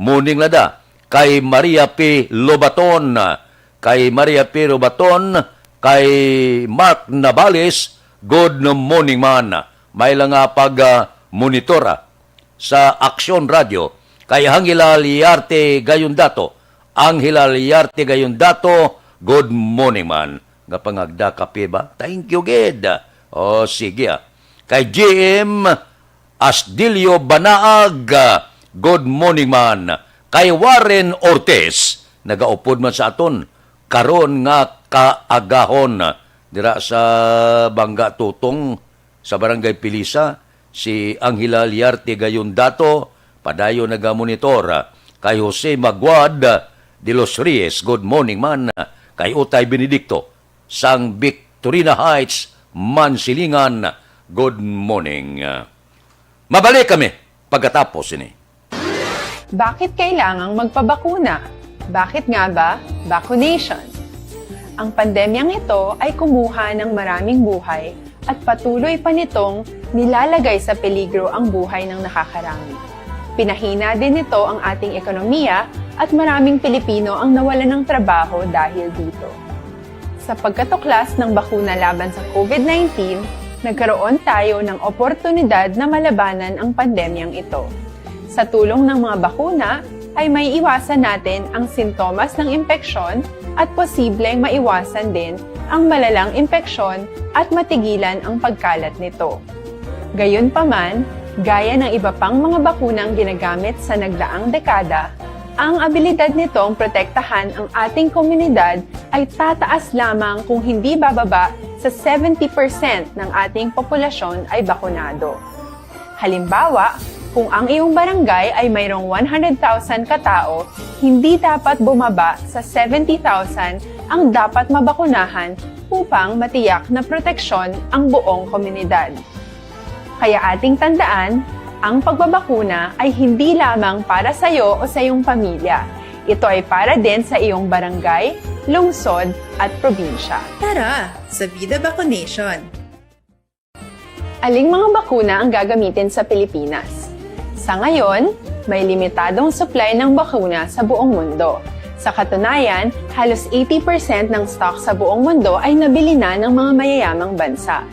Muning lada kay Maria P. Lobaton, kay Maria P. Lobaton, kay Mark Nabales. Good morning man. May lang nga pag monitora sa Action Radio kay Angela Liarte Gayondato. Angela Liarte Gayondato, good morning man. Nga pangagda kape ba? Thank you, Ged. O, sige. Kay GM Asdilio Banaag, good morning man. Kay Warren Ortiz, nagaupod man sa aton, karon nga kaagahon. Dira sa Bangga Tutong, sa Barangay Pilisa, si Angela Liarte Gayondato, padayo nagamonitor kay Jose Maguad de los Reyes, good morning man, kay Utay Benedicto, sang Victorina Heights, Mansilingan, good morning. Mabalik kami pagkatapos ini. Bakit kailangang magpabakuna? Bakit nga ba vaccination? Ang pandemyang ito ay kumuha ng maraming buhay at patuloy pa nitong nilalagay sa peligro ang buhay ng nakakarami. Pinahina din nito ang ating ekonomiya at maraming Pilipino ang nawalan ng trabaho dahil dito. Sa pagkatuklas ng bakuna laban sa COVID-19, nagkaroon tayo ng oportunidad na malabanan ang pandemyang ito. Sa tulong ng mga bakuna, ay may iwasan natin ang sintomas ng impeksyon at posibleng maiwasan din ang malalang impeksyon at matigilan ang pagkalat nito. Gayunpaman, gaya ng iba pang mga bakunang ginagamit sa nagdaang dekada, ang abilidad nitong protektahan ang ating komunidad ay tataas lamang kung hindi bababa sa 70% ng ating populasyon ay bakunado. Halimbawa, kung ang iyong barangay ay mayroong 100,000 katao, hindi dapat bumaba sa 70,000 ang dapat mabakunahan upang matiyak na proteksyon ang buong komunidad. Kaya ating tandaan, ang pagbabakuna ay hindi lamang para sa iyo o sa iyong pamilya. Ito ay para din sa iyong barangay, lungsod at probinsya. Tara, sa Vida Vaccination! Aling mga bakuna ang gagamitin sa Pilipinas? Sa ngayon, may limitadong supply ng bakuna sa buong mundo. Sa katunayan, halos 80% ng stock sa buong mundo ay nabili na ng mga mayayamang bansa.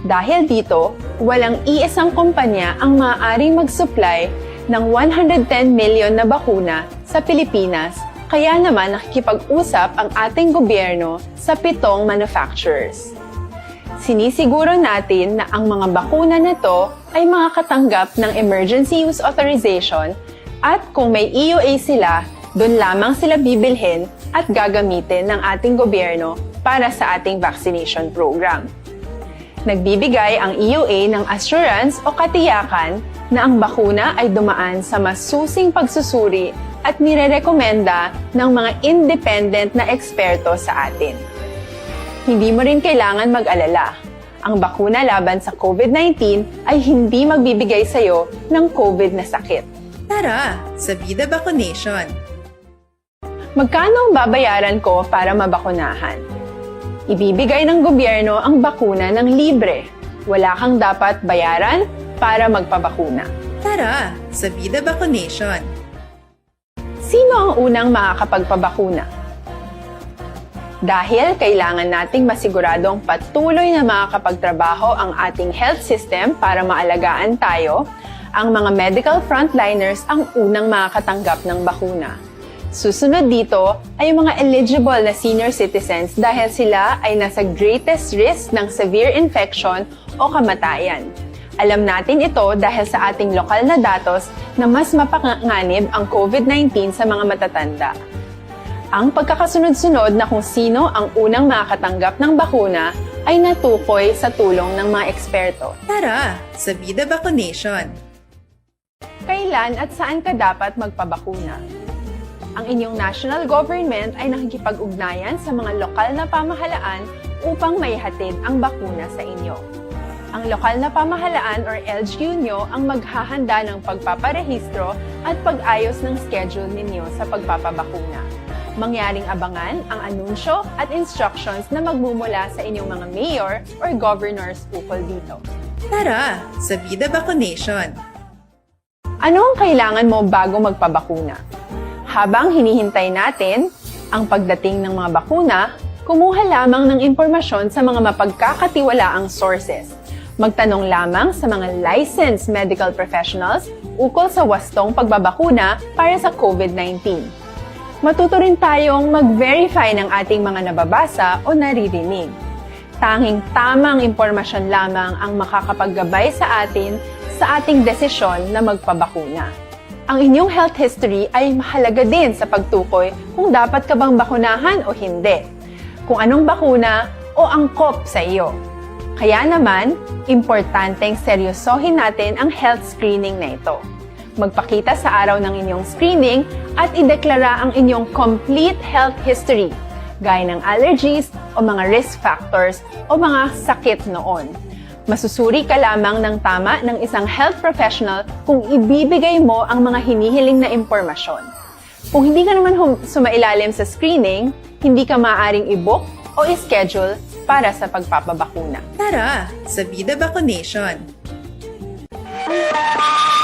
Dahil dito, walang iisang kumpanya ang maaaring mag-supply ng 110 million na bakuna sa Pilipinas, kaya naman nakikipag-usap ang ating gobyerno sa 7 manufacturers. Sinisiguro natin na ang mga bakuna na ito ay makakatanggap ng Emergency Use Authorization at kung may EUA sila, doon lamang sila bibilhin at gagamitin ng ating gobyerno para sa ating vaccination program. Nagbibigay ang EUA ng assurance o katiyakan na ang bakuna ay dumaan sa masusing pagsusuri at nirerekomenda ng mga independent na eksperto sa atin. Hindi mo rin kailangan mag-alala. Ang bakuna laban sa COVID-19 ay hindi magbibigay sa iyo ng COVID na sakit. Tara, sa Vida Vaccination! Magkano ang babayaran ko para mabakunahan? Ibibigay ng gobyerno ang bakuna ng libre. Wala kang dapat bayaran para magpabakuna. Tara, sa Vida Vaccination! Sino ang unang makakapagpabakuna? Dahil kailangan nating masiguradong patuloy na makakapagtrabaho ang ating health system para maalagaan tayo, ang mga medical frontliners ang unang makakatanggap ng bakuna. Susunod dito ay mga eligible na senior citizens dahil sila ay nasa greatest risk ng severe infection o kamatayan. Alam natin ito dahil sa ating lokal na datos na mas mapanganib ang COVID-19 sa mga matatanda. Ang pagkakasunod-sunod na kung sino ang unang makakatanggap ng bakuna ay natukoy sa tulong ng mga eksperto. Tara, sa Vida Vaccination! Kailan at saan ka dapat magpabakuna? Ang inyong national government ay nakikipag-ugnayan sa mga lokal na pamahalaan upang maihatid ang bakuna sa inyo. Ang lokal na pamahalaan or LGU nyo ang maghahanda ng pagpaparehistro at pag-ayos ng schedule ninyo sa pagpapabakuna. Mangyaring abangan ang anunsyo at instructions na magmumula sa inyong mga mayor or governors ukol dito. Tara, sa Vida Vaccination! Ano ang kailangan mo bago magpabakuna? Habang hinihintay natin ang pagdating ng mga bakuna, kumuha lamang ng impormasyon sa mga mapagkakatiwalaang sources. Magtanong lamang sa mga licensed medical professionals ukol sa wastong pagbabakuna para sa COVID-19. Matuto rin tayong mag-verify ng ating mga nababasa o naririnig. Tanging tamang impormasyon lamang ang makakapaggabay sa atin sa ating desisyon na magpabakuna. Ang inyong health history ay mahalaga din sa pagtukoy kung dapat ka bang bakunahan o hindi, kung anong bakuna o angkop sa iyo. Kaya naman, importanteng seryosohin natin ang health screening na ito. magpakita sa araw ng inyong screening at ideklara ang inyong complete health history, gaya ng allergies o mga risk factors o mga sakit noon. Masusuri ka lamang ng tama ng isang health professional kung ibibigay mo ang mga hinihiling na impormasyon. Kung hindi ka naman sumailalim sa screening, hindi ka maaaring i-book o i-schedule para sa pagpapabakuna. Tara sa Vida Vaccination!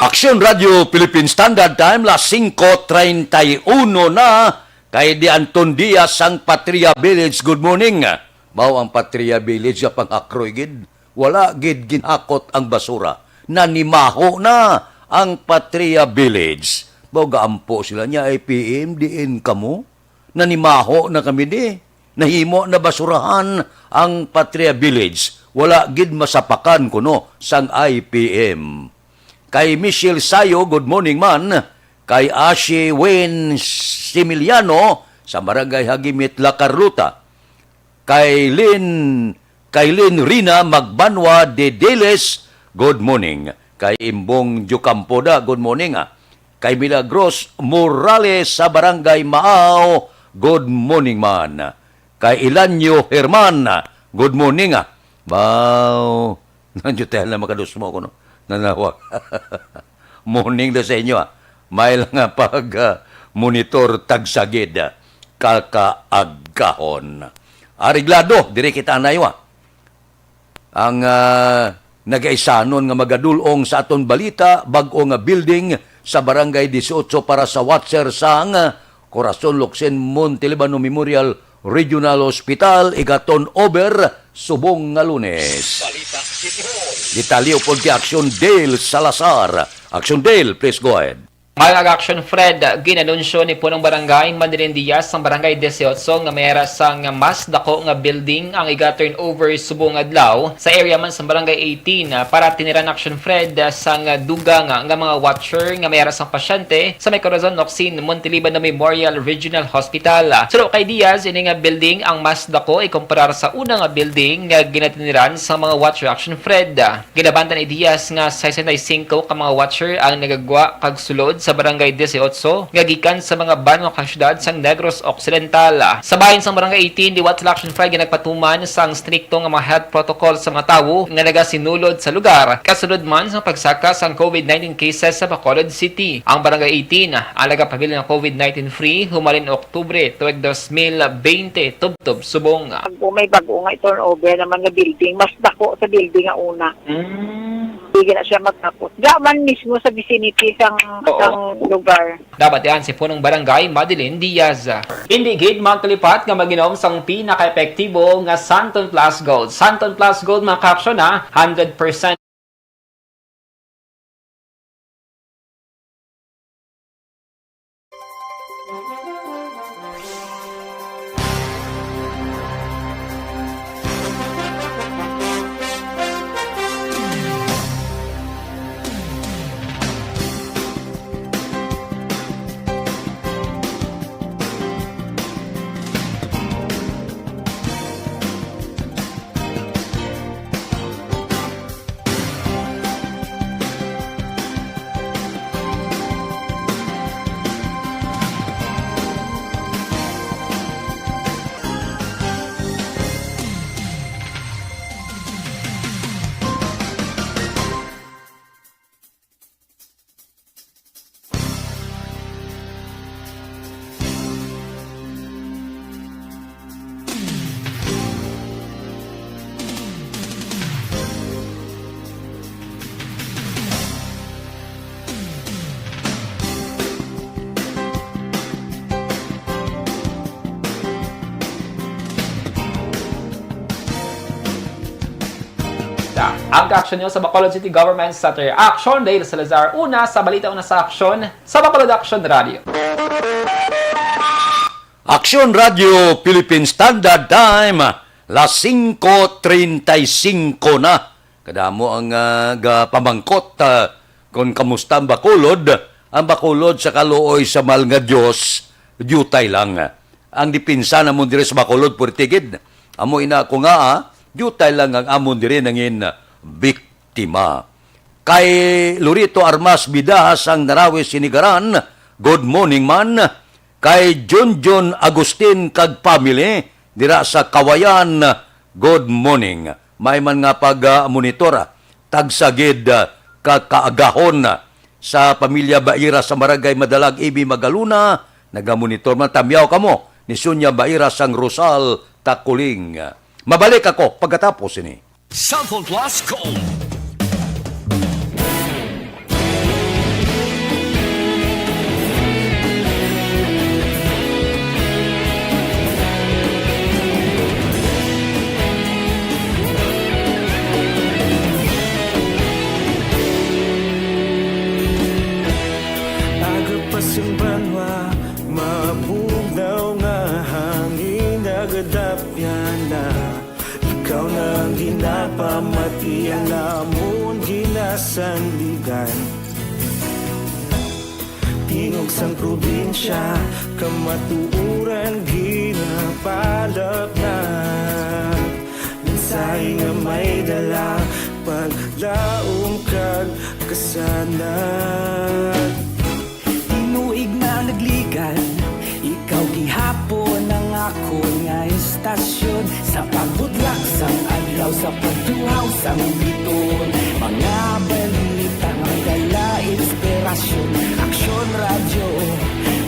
Aksyon Radio Philippine Standard Time, las 5:31 na, kay Di Anton Diaz ang Patria Village. Good morning. Mao ang Patria Village ya pang-akroy gid. Wala gid ginakot ang basura. Nanimaho na ang Patria Village. Mao gaampo sila niya IPM diin kamo. Nanimaho na kami di. Nahimo na basurahan ang Patria Village. Wala gid masapakan kuno sang IPM. Kay Michelle Sayo, good morning man. Kay Ashe Wayne Similiano sa Barangay Hagimit, La Carlota. Kay Lynn Rina Magbanwa de Deles, good morning. Kay Imbong Jucampoda, good morning. Kay Milagros Morales sa Barangay Maaw, good morning man. Kay Ilanyo Herman, good morning. Wow, nandiyo tayo na makadus mo ko, no? Nanawag. Morning na sa inyo. May lang nga monitor tagsagid. Kakaagkahon. Ariglado, dire kita anayo. Ang nagaisanon nga magadulong sa aton balita, bag-o nga building sa Barangay 18 para sa watcher sang Corazon Locsin Montelibano Memorial Regional Hospital, igaton over subong nga Lunes. Detalyo po kay Action Dale Salazar. Action Dale, please go ahead. Mayang Action Fred, ginanunsyo ni punong barangay Mandarin Diaz ang barangay 18 nga mayara sang mas dako nga building ang iga-turnover subong adlaw sa area man sa barangay 18 para tiniran Action Fred sang dugang nga mga watcher nga mayara sang pasyente sa may Corazon Locsin Montelibano Memorial Regional Hospital. Suro kay Diaz ini nga building ang mas dako ikumparar sa una nga building nga ginatiniran sa mga watcher Action Fred. Ginabantan ni Diaz nga 65 ka mga watcher ang nagagwa kag sulod sa barangay 18 nga gikan sa mga banwa ka syudad sang Negros Occidental. Sa bahin sang barangay 18 diwat sa Action Fred nagpatuman sang strikto nga mga health protocol sa mga tawo nga nagasinulod sa lugar kasunod man sa pagsaka sang COVID-19 cases sa Bacolod City. Ang barangay 18 ang nagapabilin ng COVID-19 free humalin Oktubre tuig 2020 tubtob subong. May bago nga turnover naman nga building, mas dako sa building nga una. Hindi na siya matapos. Gaman mismo sa vicinity sang lugar. Dapat yan si punong barangay Madeline Diaz. Hindi gid magkalipat nga maginom sang pinaka-epektibo nga Santon Plus Gold. Santon Plus Gold mga caption 100% ang action nyo sa Bacolod City Government Center. Action Dale Salazar. Una sa balita, una sa action sa Bacolod Action Radio. Action Radio Philippine Standard Time, las 5:35 na. Kadamo ang pamangkot kung kamusta ang Bacolod. Ang Bacolod sa kaluoy sa mahal nga Diyos, dutay lang. Ang dipinsa na mo dire sa Bacolod, purtigid. Amo ina ko nga, dutay lang ang amon dire nangin biktima. Kay Lurito Armas Bidas ang Narawi Sinigaran, good morning man. Kay Junjun Agustin kag family dira sa Kawayan, good morning. May man nga pag-monitora tagsagid kaagahon sa pamilya Baira sa Barangay Madalag Ibi Magaluna, nagamonitor man tamyaw kamo ni Sunya Baira sang Rosal Takuling. Mabalik ako pagkatapos ini. Cellphone Plus Gold. Agapasang banwa, mabugnaw nga hangin nagadapyan na. Ikaw na ang ginapamatian namon ginasandigan. Tingog sang probinsya, kamatuuran ginapalap na. Minsay nga may dala, paglaom kag kasanat. Tinuig na nagligan, ikaw gihapon ang ako nga istasyon. Sa pagbudlak sang adlaw, sa pagtuhaw sang biton. Mga balita, magdala inspirasyon. Aksyon radyo,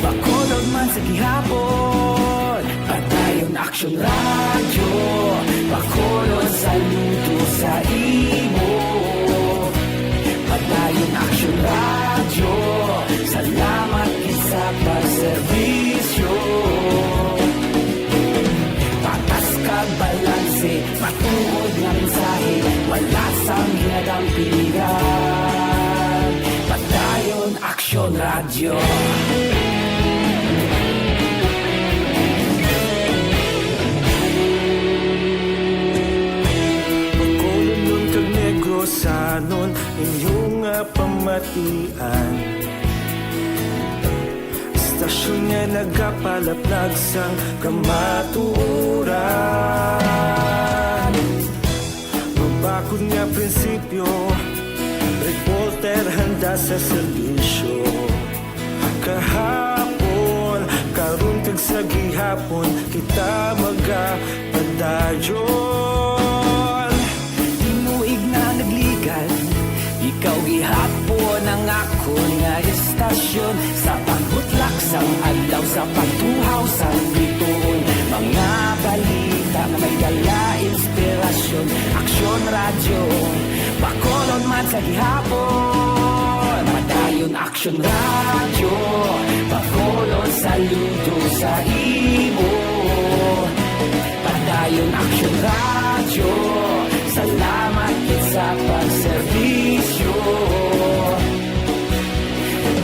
bakolod man sa gihapon. Padayon aksyon radyo, bakolod saludo sa imo. Padayon aksyon radyo, salamat sa pagserbisyo. Patas kag balanse, matuod nga mensahe, wala sang ginadang pilihan. Padayon aksyon radyo. Pagkolon nun kag Negrosanon, inyong nga pamatian. Istasyon nga nagapalaplag sang kamatuuran. Mabakod nga prinsipyo, reporter handa sa serbisyo. Kahapon, karon kag sa gihapon, kita magapadayon. Tinuig na nagligan, ikaw gihapon ang ako nga istasyon. Sa pagbutlak sang adlaw, sa pagtuhaw sang biton. Mga balita na may dala inspirasyon. Aksyon radyo, bakolon man sa gihapon. Padayon aksyon radyo, bakolon saludo sa imo. Padayon aksyon radyo, salamat sa pagserbisyo.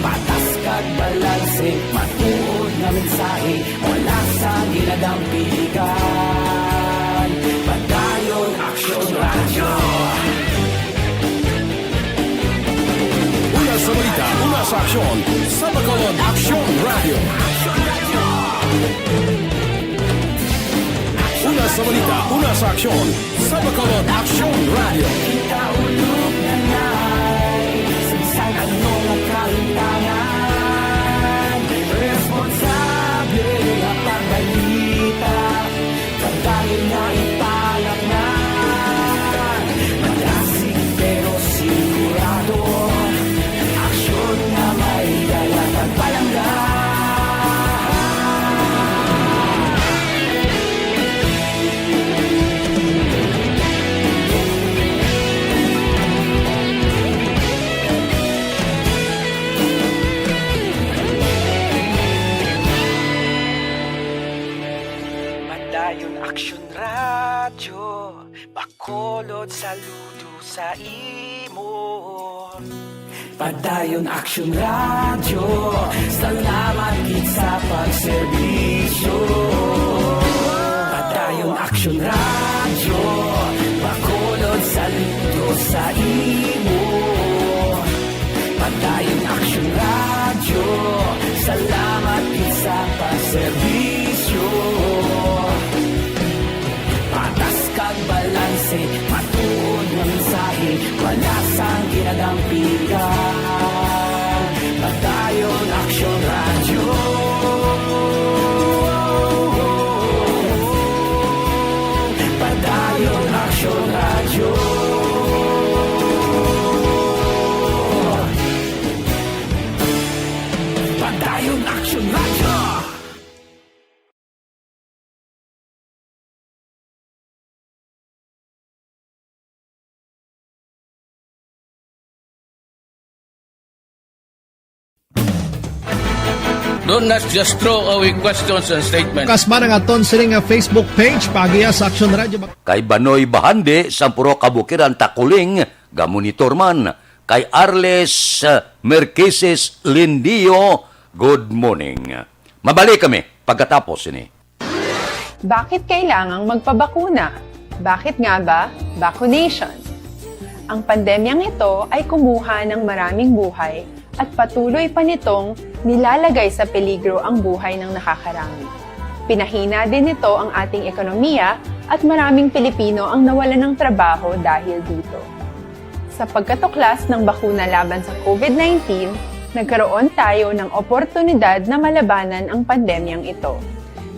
Patas kag balanse, matuod nga mensahe, wala sa ginadang piligan. Padayon aksyon radyo. Una sa balita, una sa aksyon, sa Bacolod Aksyon Radio. Una sa balita, una sa aksyon, sa Bacolod Aksyon Radio. Kaulog na na'y sinsan anong ang kahintangan. Responsable ang pagbalita, pagdahil na ipalak na. Magasig pero sigurado, aksyon na may dala pagpalangga. Padayon aksyon radyo, bakolod saludo sa imo. Padayon aksyon radyo, salamat gid sa pagserbisyo. Padayon aksyon radyo, bakolod saludo sa imo. Padayon aksyon radyo, salamat gid sa pagserbisyo. Patas kag balanse, matuod nga mensahe, wala sang ginadang Ngayon Action Radio. Do not just throw away questions and statements. Kasma ng aton sining nga Facebook page pagiya sa Action Radio. Kay Banoy Bahande, Sampuro Kabukiran Takuling, Gamonitor man. Kay Arles Merqueses Lindio, good morning. Mabalik kami pagkatapos ini. Bakit kailangang magpabakuna? Bakit nga ba vaccination? Ang pandemyang ito ay kumuha ng maraming buhay at patuloy pa nitong nilalagay sa peligro ang buhay ng nakakarami. Pinahina din nito ang ating ekonomiya at maraming Pilipino ang nawalan ng trabaho dahil dito. Sa pagkatuklas ng bakuna laban sa COVID-19, nagkaroon tayo ng oportunidad na malabanan ang pandemyang ito.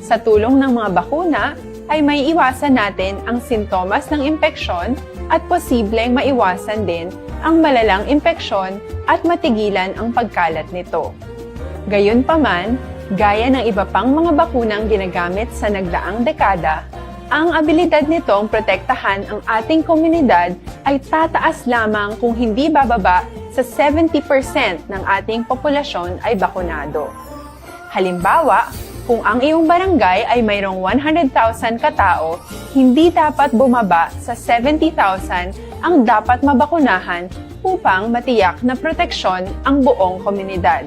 Sa tulong ng mga bakuna, ay may iwasan natin ang sintomas ng impeksyon at posibleng maiwasan din ang malalang impeksyon at matigilan ang pagkalat nito. Gayunpaman, gaya ng iba pang mga bakunang ginagamit sa nagdaang dekada, ang abilidad nitong protektahan ang ating komunidad ay tataas lamang kung hindi bababa sa 70% ng ating populasyon ay bakunado. Halimbawa, kung ang iyong barangay ay mayroong 100,000 katao, hindi dapat bumaba sa 70,000 ang dapat mabakunahan upang matiyak na proteksyon ang buong komunidad.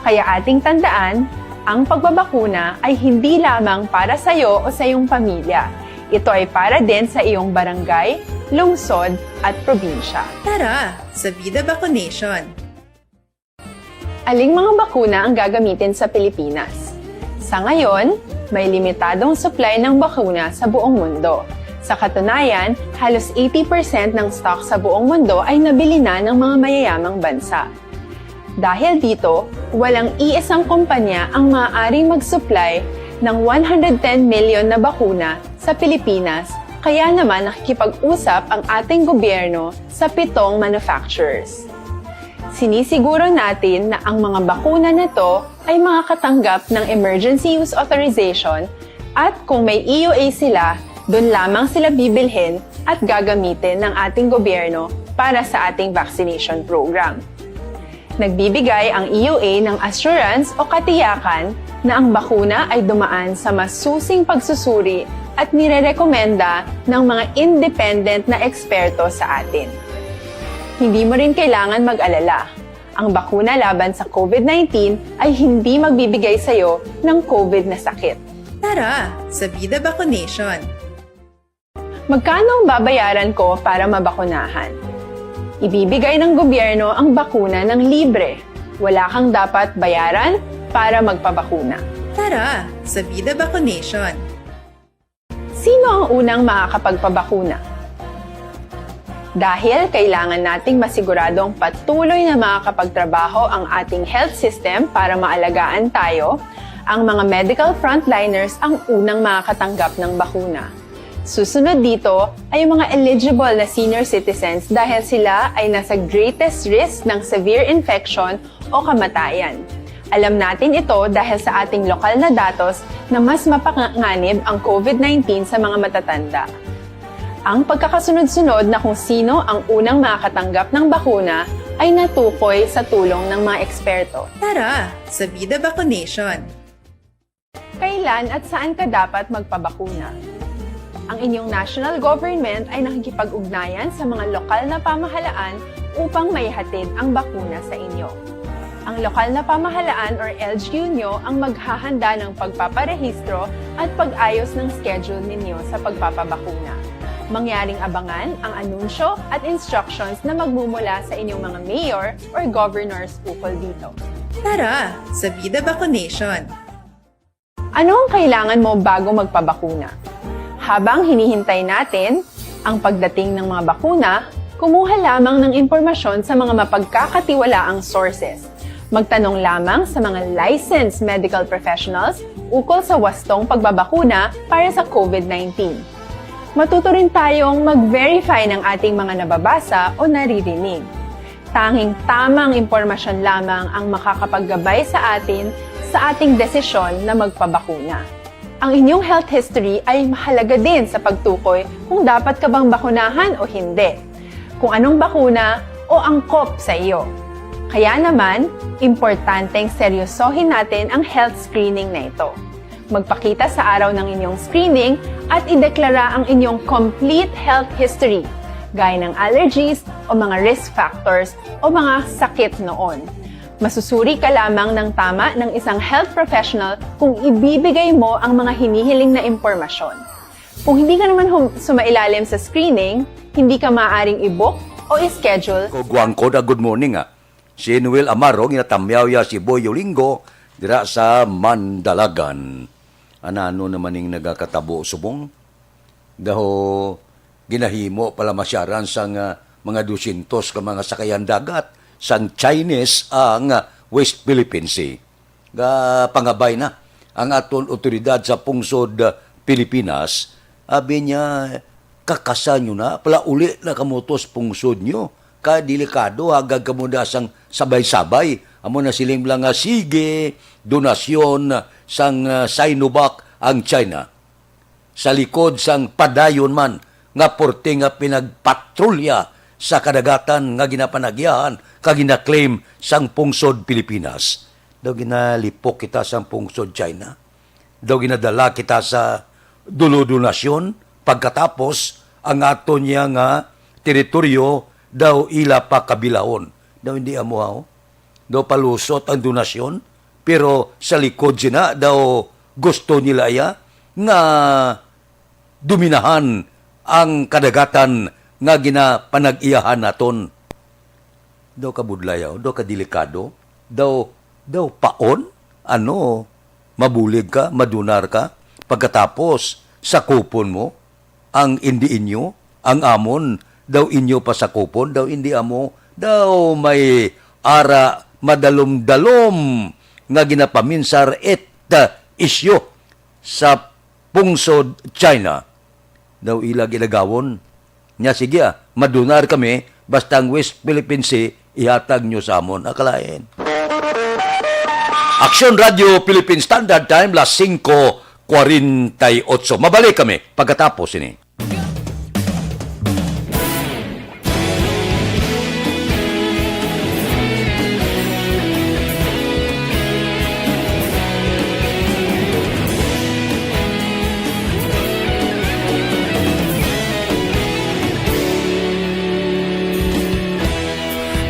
Kaya ating tandaan, ang pagbabakuna ay hindi lamang para sa iyo o sa iyong pamilya. Ito ay para din sa iyong barangay, lungsod at probinsya. Tara, sa Vida Vaccination! Aling mga bakuna ang gagamitin sa Pilipinas? Sa ngayon, may limitadong supply ng bakuna sa buong mundo. Sa katunayan, halos 80% ng stock sa buong mundo ay nabili na ng mga mayayamang bansa. Dahil dito, walang iisang kumpanya ang maaaring mag-supply ng 110 million na bakuna sa Pilipinas, kaya naman nakikipag-usap ang ating gobyerno sa 7 manufacturers. Sinisiguro natin na ang mga bakuna na to ay makakatanggap ng Emergency Use Authorization at kung may EUA sila, doon lamang sila bibilhin at gagamitin ng ating gobyerno para sa ating vaccination program. Nagbibigay ang EUA ng assurance o katiyakan na ang bakuna ay dumaan sa masusing pagsusuri at nirerekomenda ng mga independent na eksperto sa atin. Hindi mo rin kailangan mag-alala. Ang bakuna laban sa COVID-19 ay hindi magbibigay sa iyo ng COVID na sakit. Tara, sa Vida Vaccination! Magkano ang babayaran ko para mabakunahan? Ibibigay ng gobyerno ang bakuna ng libre. Wala kang dapat bayaran para magpabakuna. Tara, sa Vida Vaccination! Sino ang unang makakapagpabakuna? Dahil kailangan nating masiguradong patuloy na makakapagtrabaho ang ating health system para maalagaan tayo, ang mga medical frontliners ang unang makakatanggap ng bakuna. Susunod dito ay yung mga eligible na senior citizens dahil sila ay nasa greatest risk ng severe infection o kamatayan. Alam natin ito dahil sa ating lokal na datos na mas mapanganib ang COVID-19 sa mga matatanda. Ang pagkakasunod-sunod na kung sino ang unang makakatanggap ng bakuna ay natukoy sa tulong ng mga eksperto. Tara, sa Vida Vaccination! Kailan at saan ka dapat magpabakuna? Ang inyong national government ay nakikipag-ugnayan sa mga lokal na pamahalaan upang maihatid ang bakuna sa inyo. Ang lokal na pamahalaan or LGU nyo ang maghahanda ng pagpaparehistro at pag-ayos ng schedule ninyo sa pagpapabakuna. Mangyaring abangan ang anunsyo at instructions na magmumula sa inyong mga mayor or governors ukol dito. Tara, sa Vida Vaccination! Ano ang kailangan mo bago magpabakuna? Habang hinihintay natin ang pagdating ng mga bakuna, kumuha lamang ng impormasyon sa mga mapagkakatiwalaang sources. Magtanong lamang sa mga licensed medical professionals ukol sa wastong pagbabakuna para sa COVID-19. Matuto rin tayong mag-verify ng ating mga nababasa o naririnig. Tanging tamang impormasyon lamang ang makakapaggabay sa atin sa ating desisyon na magpabakuna. Ang inyong health history ay mahalaga din sa pagtukoy kung dapat ka bang bakunahan o hindi, kung anong bakuna o angkop sa iyo. Kaya naman, importanteng seryosohin natin ang health screening na ito. Magpakita sa araw ng inyong screening at ideklara ang inyong complete health history, gaya ng allergies o mga risk factors o mga sakit noon. Masusuri ka lamang ng tama ng isang health professional kung ibibigay mo ang mga hinihiling na impormasyon. Kung hindi ka naman sumailalim sa screening, hindi ka maaaring i-book o i-schedule. Kugwang ko na good morning Si Noel Amaro, ginatamyaw ya si Boy Yolingo, dira sa Mandalagan. Ano naman yung nagakatabo subong? Daho, ginahimo pala masyaran sang mga 200 ka mga sakayan dagat sang Chinese ang West Philippine Sea. Pangabay na ang aton otoridad sa pungsod Pilipinas. Abi niya, kakasan nyo na, pala uli na kamutos pungsod nyo. Kadelikado, hagag kamuda sang sabay-sabay. Amo na siling lang sige, donasyon sang Sinovac ang China. Sa likod sang padayon man, nga porte nga pinagpatrolya sa kadagatan nga ginapanagyahan, kagina-claim sang pungsod Pilipinas. Daw ginalipok kita sang pungsod China. Daw ginadala kita sa donasyon, pagkatapos ang ato niya nga teritoryo daw ila pa kabilahon. Daw hindi amuhaw. Daw palusot ang donasyon, pero sa likod sina daw gusto nila ya nga duminahan ang kadagatan nga ginapanag-iyahan naton. Daw kabudlayaw, daw kadelikado, daw paon, mabulig ka, madunar ka, pagkatapos sa kupon mo, ang hindi inyo, ang amon, daw inyo pa sa kupon, daw hindi amo, daw may ara madalom-dalom nga ginapaminsar et isyo sa pungsod China. Daw ila ginagawon. Nya sige madunar kami, basta ang West Philippine Sea, ihatag nyo sa amon. Akalain. Aksyon Radio Philippine Standard Time, las 5:48. Mabalik kami pagkatapos ini.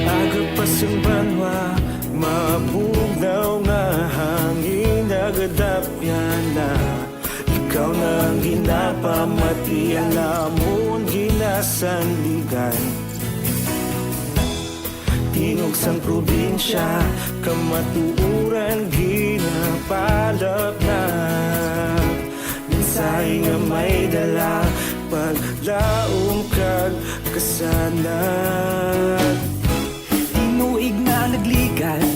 Agapasang banwa, mabugnaw nga hangin nagadapyan na. Ikaw na ang ginapamatian namon ginasandigan. Tingog sang probinsya, kamatuuran ginapalap na. Minsay nga may dala, paglaom kag kasanan. Tinuig na nagligan,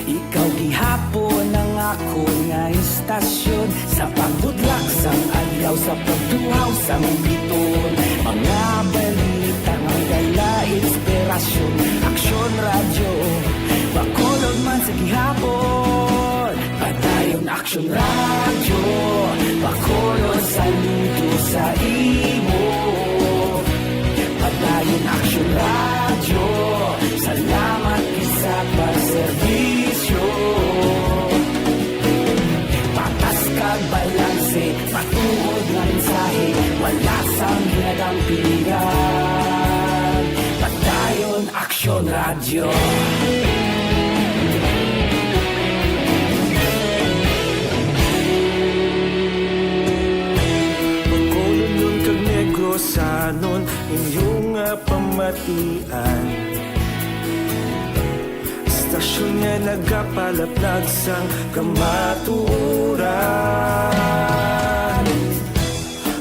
ikaw gihapon ang ako nga istasyon. Sa pagbudlak sang adlaw, sa pagduhaw sang biton. Mga balita nga dala inspirasyon. Aksyon radyo, Bacolod man sa gihapon. Padayon aksyon radyo, Bacolod saludo sa imo. Padayon aksyon radyo, salamat isa pagserbisyo. Patas kag balanse, matuod nga mensahe, wala sang hinagang pilihan. Padayon aksyon radyo. Pagkolon kag negosanon, inyong pamatian. Stasyon nga nagapalaplag sang kamatuuran.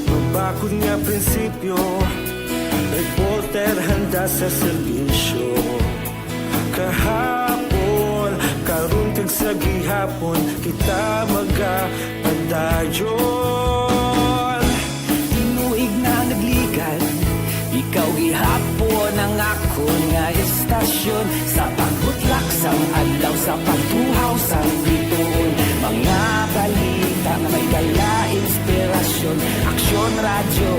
Magbakod nga prinsipyo, reporter handa sa serbisyo. Kahapon, karon kag sa gihapon, kita magapadayon. Tinuig na nagligan, ikaw gihapon ang ako akon nga estasyon sa pagbutlak sang adlaw sa pagtuhaw sang biton. Mga balita nga may dala inspirasyon, aksyon radyo,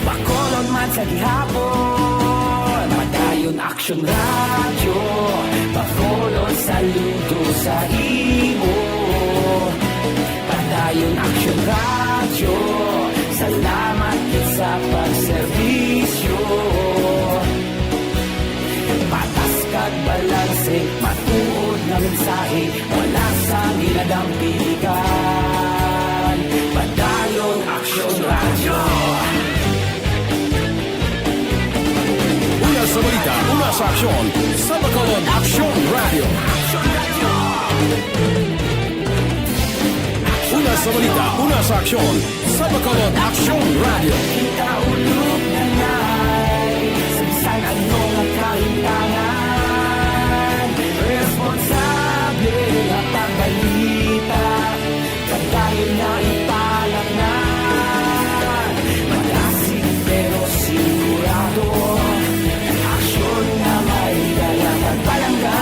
Bacolod man sa gihapon. Padayon aksyon radyo, Bacolod saludo sa imo. Padayon aksyon radyo, salamat kit sa pagserbisyo. Patas kag balanse, matuod na mensahe, wala sang ginadampigan. Padayon aksyon radyo. Una sa balita, una sa aksyon, sa Bacolod Aksyon Radio. Una sa balita, una sa aksyon, sa Bacolod Aksyon Radio. Kita ulog na ngay, sabisan ano nga kahintangan. Responsable nga pagbalita, kadayon na ipalang na. Malasig pero sigurado, aksyon na may dalang palangga.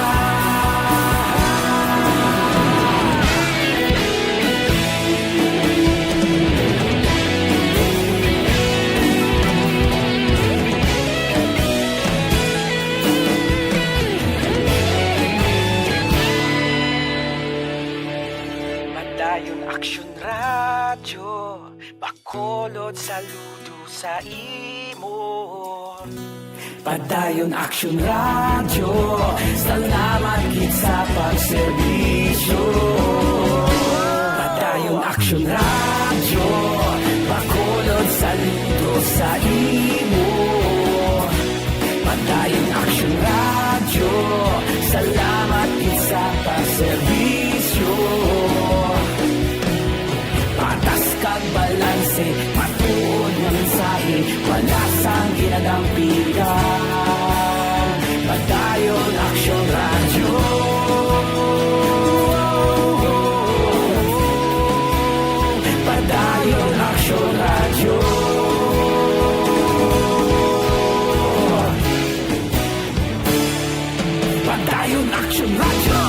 Padayon aksyon radyo, Bacolod saludo sa imo. Padayon aksyon radyo, salamat kit sa pagserbisyo. Padayon aksyon radyo, Bacolod saludo sa imo. Padayon aksyon radyo, salamat kit sa pagserbisyo. Patas kag balanse, matuod nga mensahe, wala sang ginadampigan. Padayon aksyon radyo. Padayon aksyon radyo. Padayon aksyon radyo.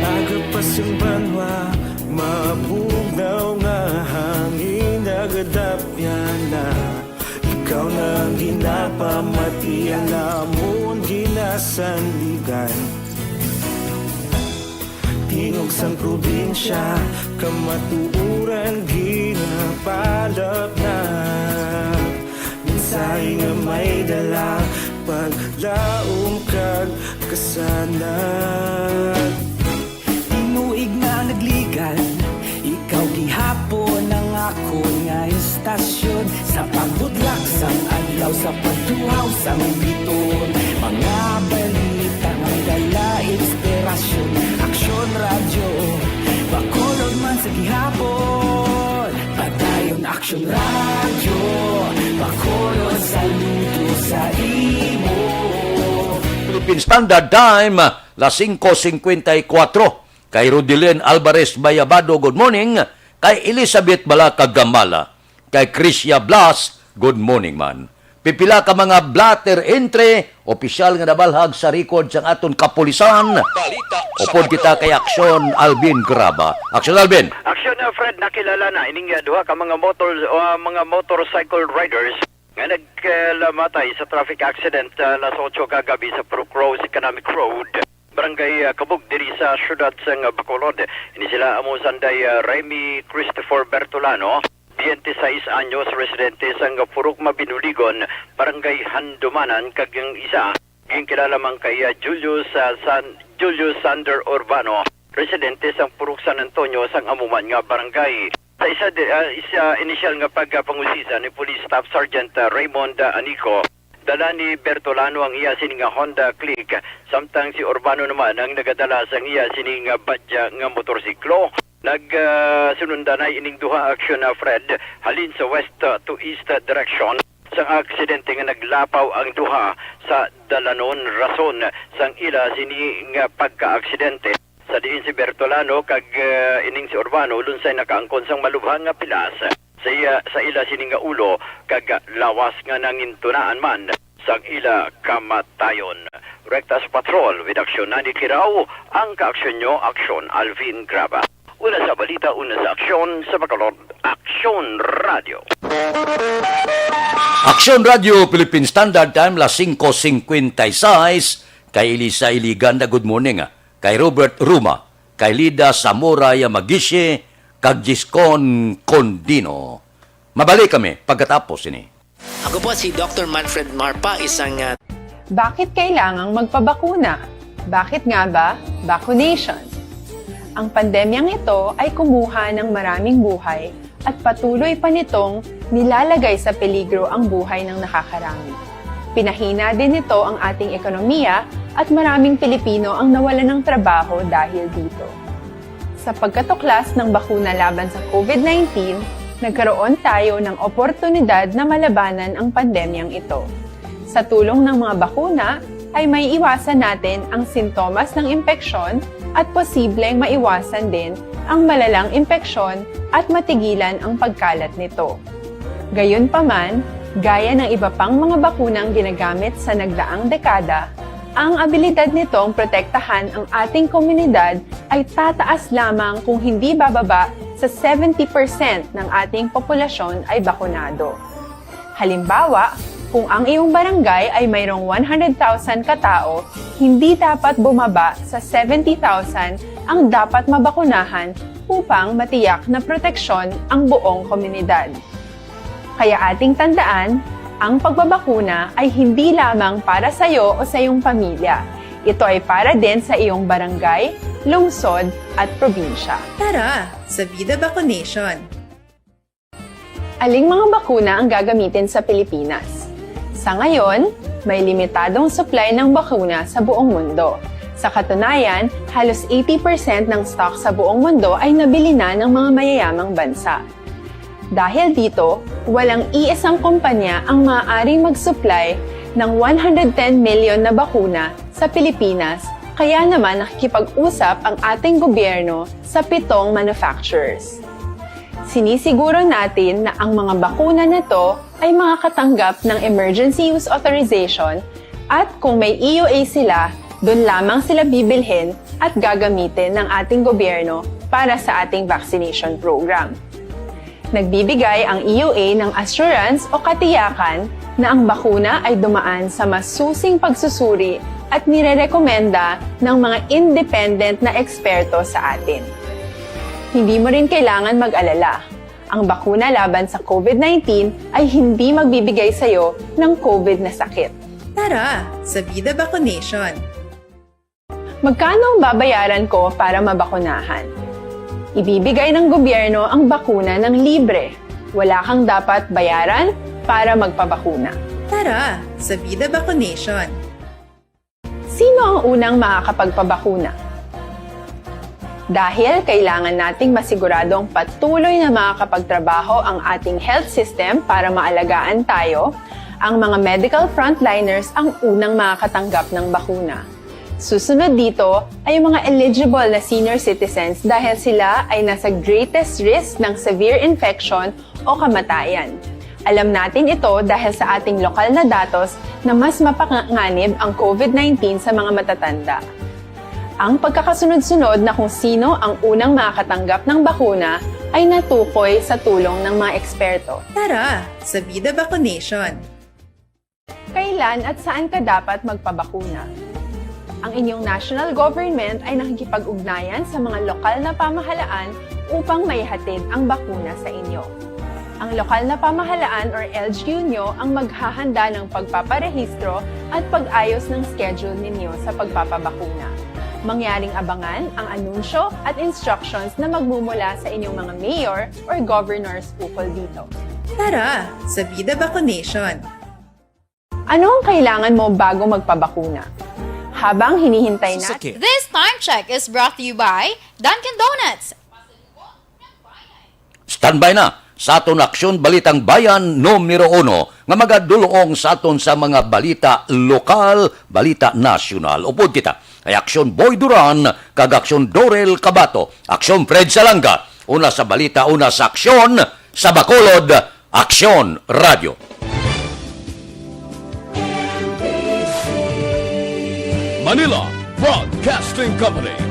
Agapasang banwa, mabugnaw nga hangin nagadapyan na. Ikaw na ang ginapamatian namon ginasandigan. Tingog sang probinsya, kamatuuran ginapalap na. Mensahe nga may dala, paglaom kag kasanag. Tinuig na nagligan, ikaw gihapon ang ako nga estasyon. Sa pagbudlak sang adlaw, sa pagtuhaw sang biton. Mga balita nga dala inspirasyon, aksyon radyo, Bacolod man sa gihapon. Padayon aksyon radyo, Bacolod saludo sa imo. Philippine Standard Time, las 5:54. Kay Rodilyn Alvarez Bayabado, good morning. Kay Elizabeth Balacag Gamala. Kay Crisya Blas, good morning man. Pipila ka mga blatter entry, opisyal nga nabalhag sa record sang aton kapulisan. Upod kita kay Aksyon Alvin Graba. Aksyon Alvin. Aksyon na Fred, nakilala na ining duha ka mga motorcycle riders nga naglamatay sa traffic accident alas 8 kagabi sa Brook Rose Economic Road, Barangay Kabug, diri sa syudad sang Bacolod. Ini sila amo sanday Remy Christopher Bertolano, 26 anyos, residente sang Purok Mabinuligon, Barangay Handumanan, kag yung isa yung kilala man kay Julius Sander Urbano, residente sang Purok San Antonio sang amuman nga barangay. Sa isa initial nga pagpangusisa ni Police Staff Sergeant Raymond Anico, dala ni Bertolano ang iya sining nga Honda Click, samtang si Urbano naman ang nagadala sa iya sining nga badya nga motorsiklo. Sunundanay ining duha aksyon na Fred halin sa west to east direction. Sa aksidente nga naglapaw ang duha sa dalanon rason sang ila sini nga pagka-aksidente. Sa diin si Bertolano kag ining si Urbano lunsay nakaangkon sang malubhang nga pilas. Sa ila sini nga ulo kag lawas nga nangintunaan man sang ila kamatayon. Rekta sa patrol with aksyon na ni Kiraw ang kaaksyon nyo, Aksyon Alvin Graba. Una sa balita, una sa aksyon sa Bacolod, Aksyon Radio. Aksyon Radio Philippine Standard Time las 5:56 kay Elisa Iliganda, good morning. Kay Robert Ruma, kay Lida Zamora Yamagishi, kag Giscon Condino. Mabalik kami pagkatapos ini. Ako po si Dr. Manfred Marpa, isang... Bakit kailangang magpabakuna? Bakit nga ba vaccination? Ang pandemyang ito ay kumuha ng maraming buhay at patuloy pa nitong nilalagay sa peligro ang buhay ng nakakarami. Pinahina din nito ang ating ekonomiya at maraming Pilipino ang nawalan ng trabaho dahil dito. Sa pagkatuklas ng bakuna laban sa COVID-19, nagkaroon tayo ng oportunidad na malabanan ang pandemyang ito. Sa tulong ng mga bakuna, ay may iwasan natin ang sintomas ng impeksyon at posibleng maiwasan din ang malalang impeksyon at matigilan ang pagkalat nito. Gayunpaman, gaya ng iba pang mga bakunang ginagamit sa nagdaang dekada, ang abilidad nitong protektahan ang ating komunidad ay tataas lamang kung hindi bababa sa 70% ng ating populasyon ay bakunado. Halimbawa, kung ang iyong barangay ay mayroong 100,000 katao, hindi dapat bumaba sa 70,000 ang dapat mabakunahan upang matiyak na proteksyon ang buong komunidad. Kaya ating tandaan, ang pagbabakuna ay hindi lamang para sa iyo o sa iyong pamilya. Ito ay para din sa iyong barangay, lungsod at probinsya. Tara, sa Vida Vaccination! Aling mga bakuna ang gagamitin sa Pilipinas? Sa ngayon, may limitadong supply ng bakuna sa buong mundo. Sa katunayan, halos 80% ng stock sa buong mundo ay nabili na ng mga mayayamang bansa. Dahil dito, walang iisang kumpanya ang maaaring mag-supply ng 110 million na bakuna sa Pilipinas, kaya naman nakikipag-usap ang ating gobyerno sa 7 manufacturers. Sinisiguro natin na ang mga bakuna na to ay makakatanggap ng Emergency Use Authorization at kung may EUA sila, doon lamang sila bibilhin at gagamitin ng ating gobyerno para sa ating vaccination program. Nagbibigay ang EUA ng assurance o katiyakan na ang bakuna ay dumaan sa masusing pagsusuri at nirerekomenda ng mga independent na eksperto sa atin. Hindi mo rin kailangan mag-alala. Ang bakuna laban sa COVID-19 ay hindi magbibigay sa iyo ng COVID na sakit. Tara, sa Vida Vaccination! Magkano ang babayaran ko para mabakunahan? Ibibigay ng gobyerno ang bakuna ng libre. Wala kang dapat bayaran para magpabakuna. Tara, sa Vida Vaccination! Sino ang unang makakapagpabakuna? Dahil kailangan nating masiguradong patuloy na makakapagtrabaho ang ating health system para maalagaan tayo, ang mga medical frontliners ang unang makakatanggap ng bakuna. Susunod dito ay yung mga eligible na senior citizens dahil sila ay nasa greatest risk ng severe infection o kamatayan. Alam natin ito dahil sa ating lokal na datos na mas mapanganib ang COVID-19 sa mga matatanda. Ang pagkakasunod-sunod na kung sino ang unang makakatanggap ng bakuna ay natukoy sa tulong ng mga eksperto. Tara, sa Vida Vaccination! Kailan at saan ka dapat magpabakuna? Ang inyong national government ay nakikipag-ugnayan sa mga lokal na pamahalaan upang maihatid ang bakuna sa inyo. Ang lokal na pamahalaan or LGU nyo ang maghahanda ng pagpaparehistro at pag-ayos ng schedule ninyo sa pagpapabakuna. Mangyaring abangan ang anunsyo at instructions na magmumula sa inyong mga mayor or governors ukol dito. Tara, sa Vida Vaccination! Ano ang kailangan mo bago magpabakuna? Habang hinihintay natin, This time check is brought to you by Dunkin' Donuts. Standby na sa aton aksyon balitang bayan numero 1 nga magadulong sa aton sa mga balita lokal, balita nasyonal. Upod kita ay aksyon Boy Duran kag aksyon Dorel Cabato, aksyon Fred Salanga. Una sa balita, una sa aksyon sa Bacolod, Aksyon Radio. Manila Broadcasting Company.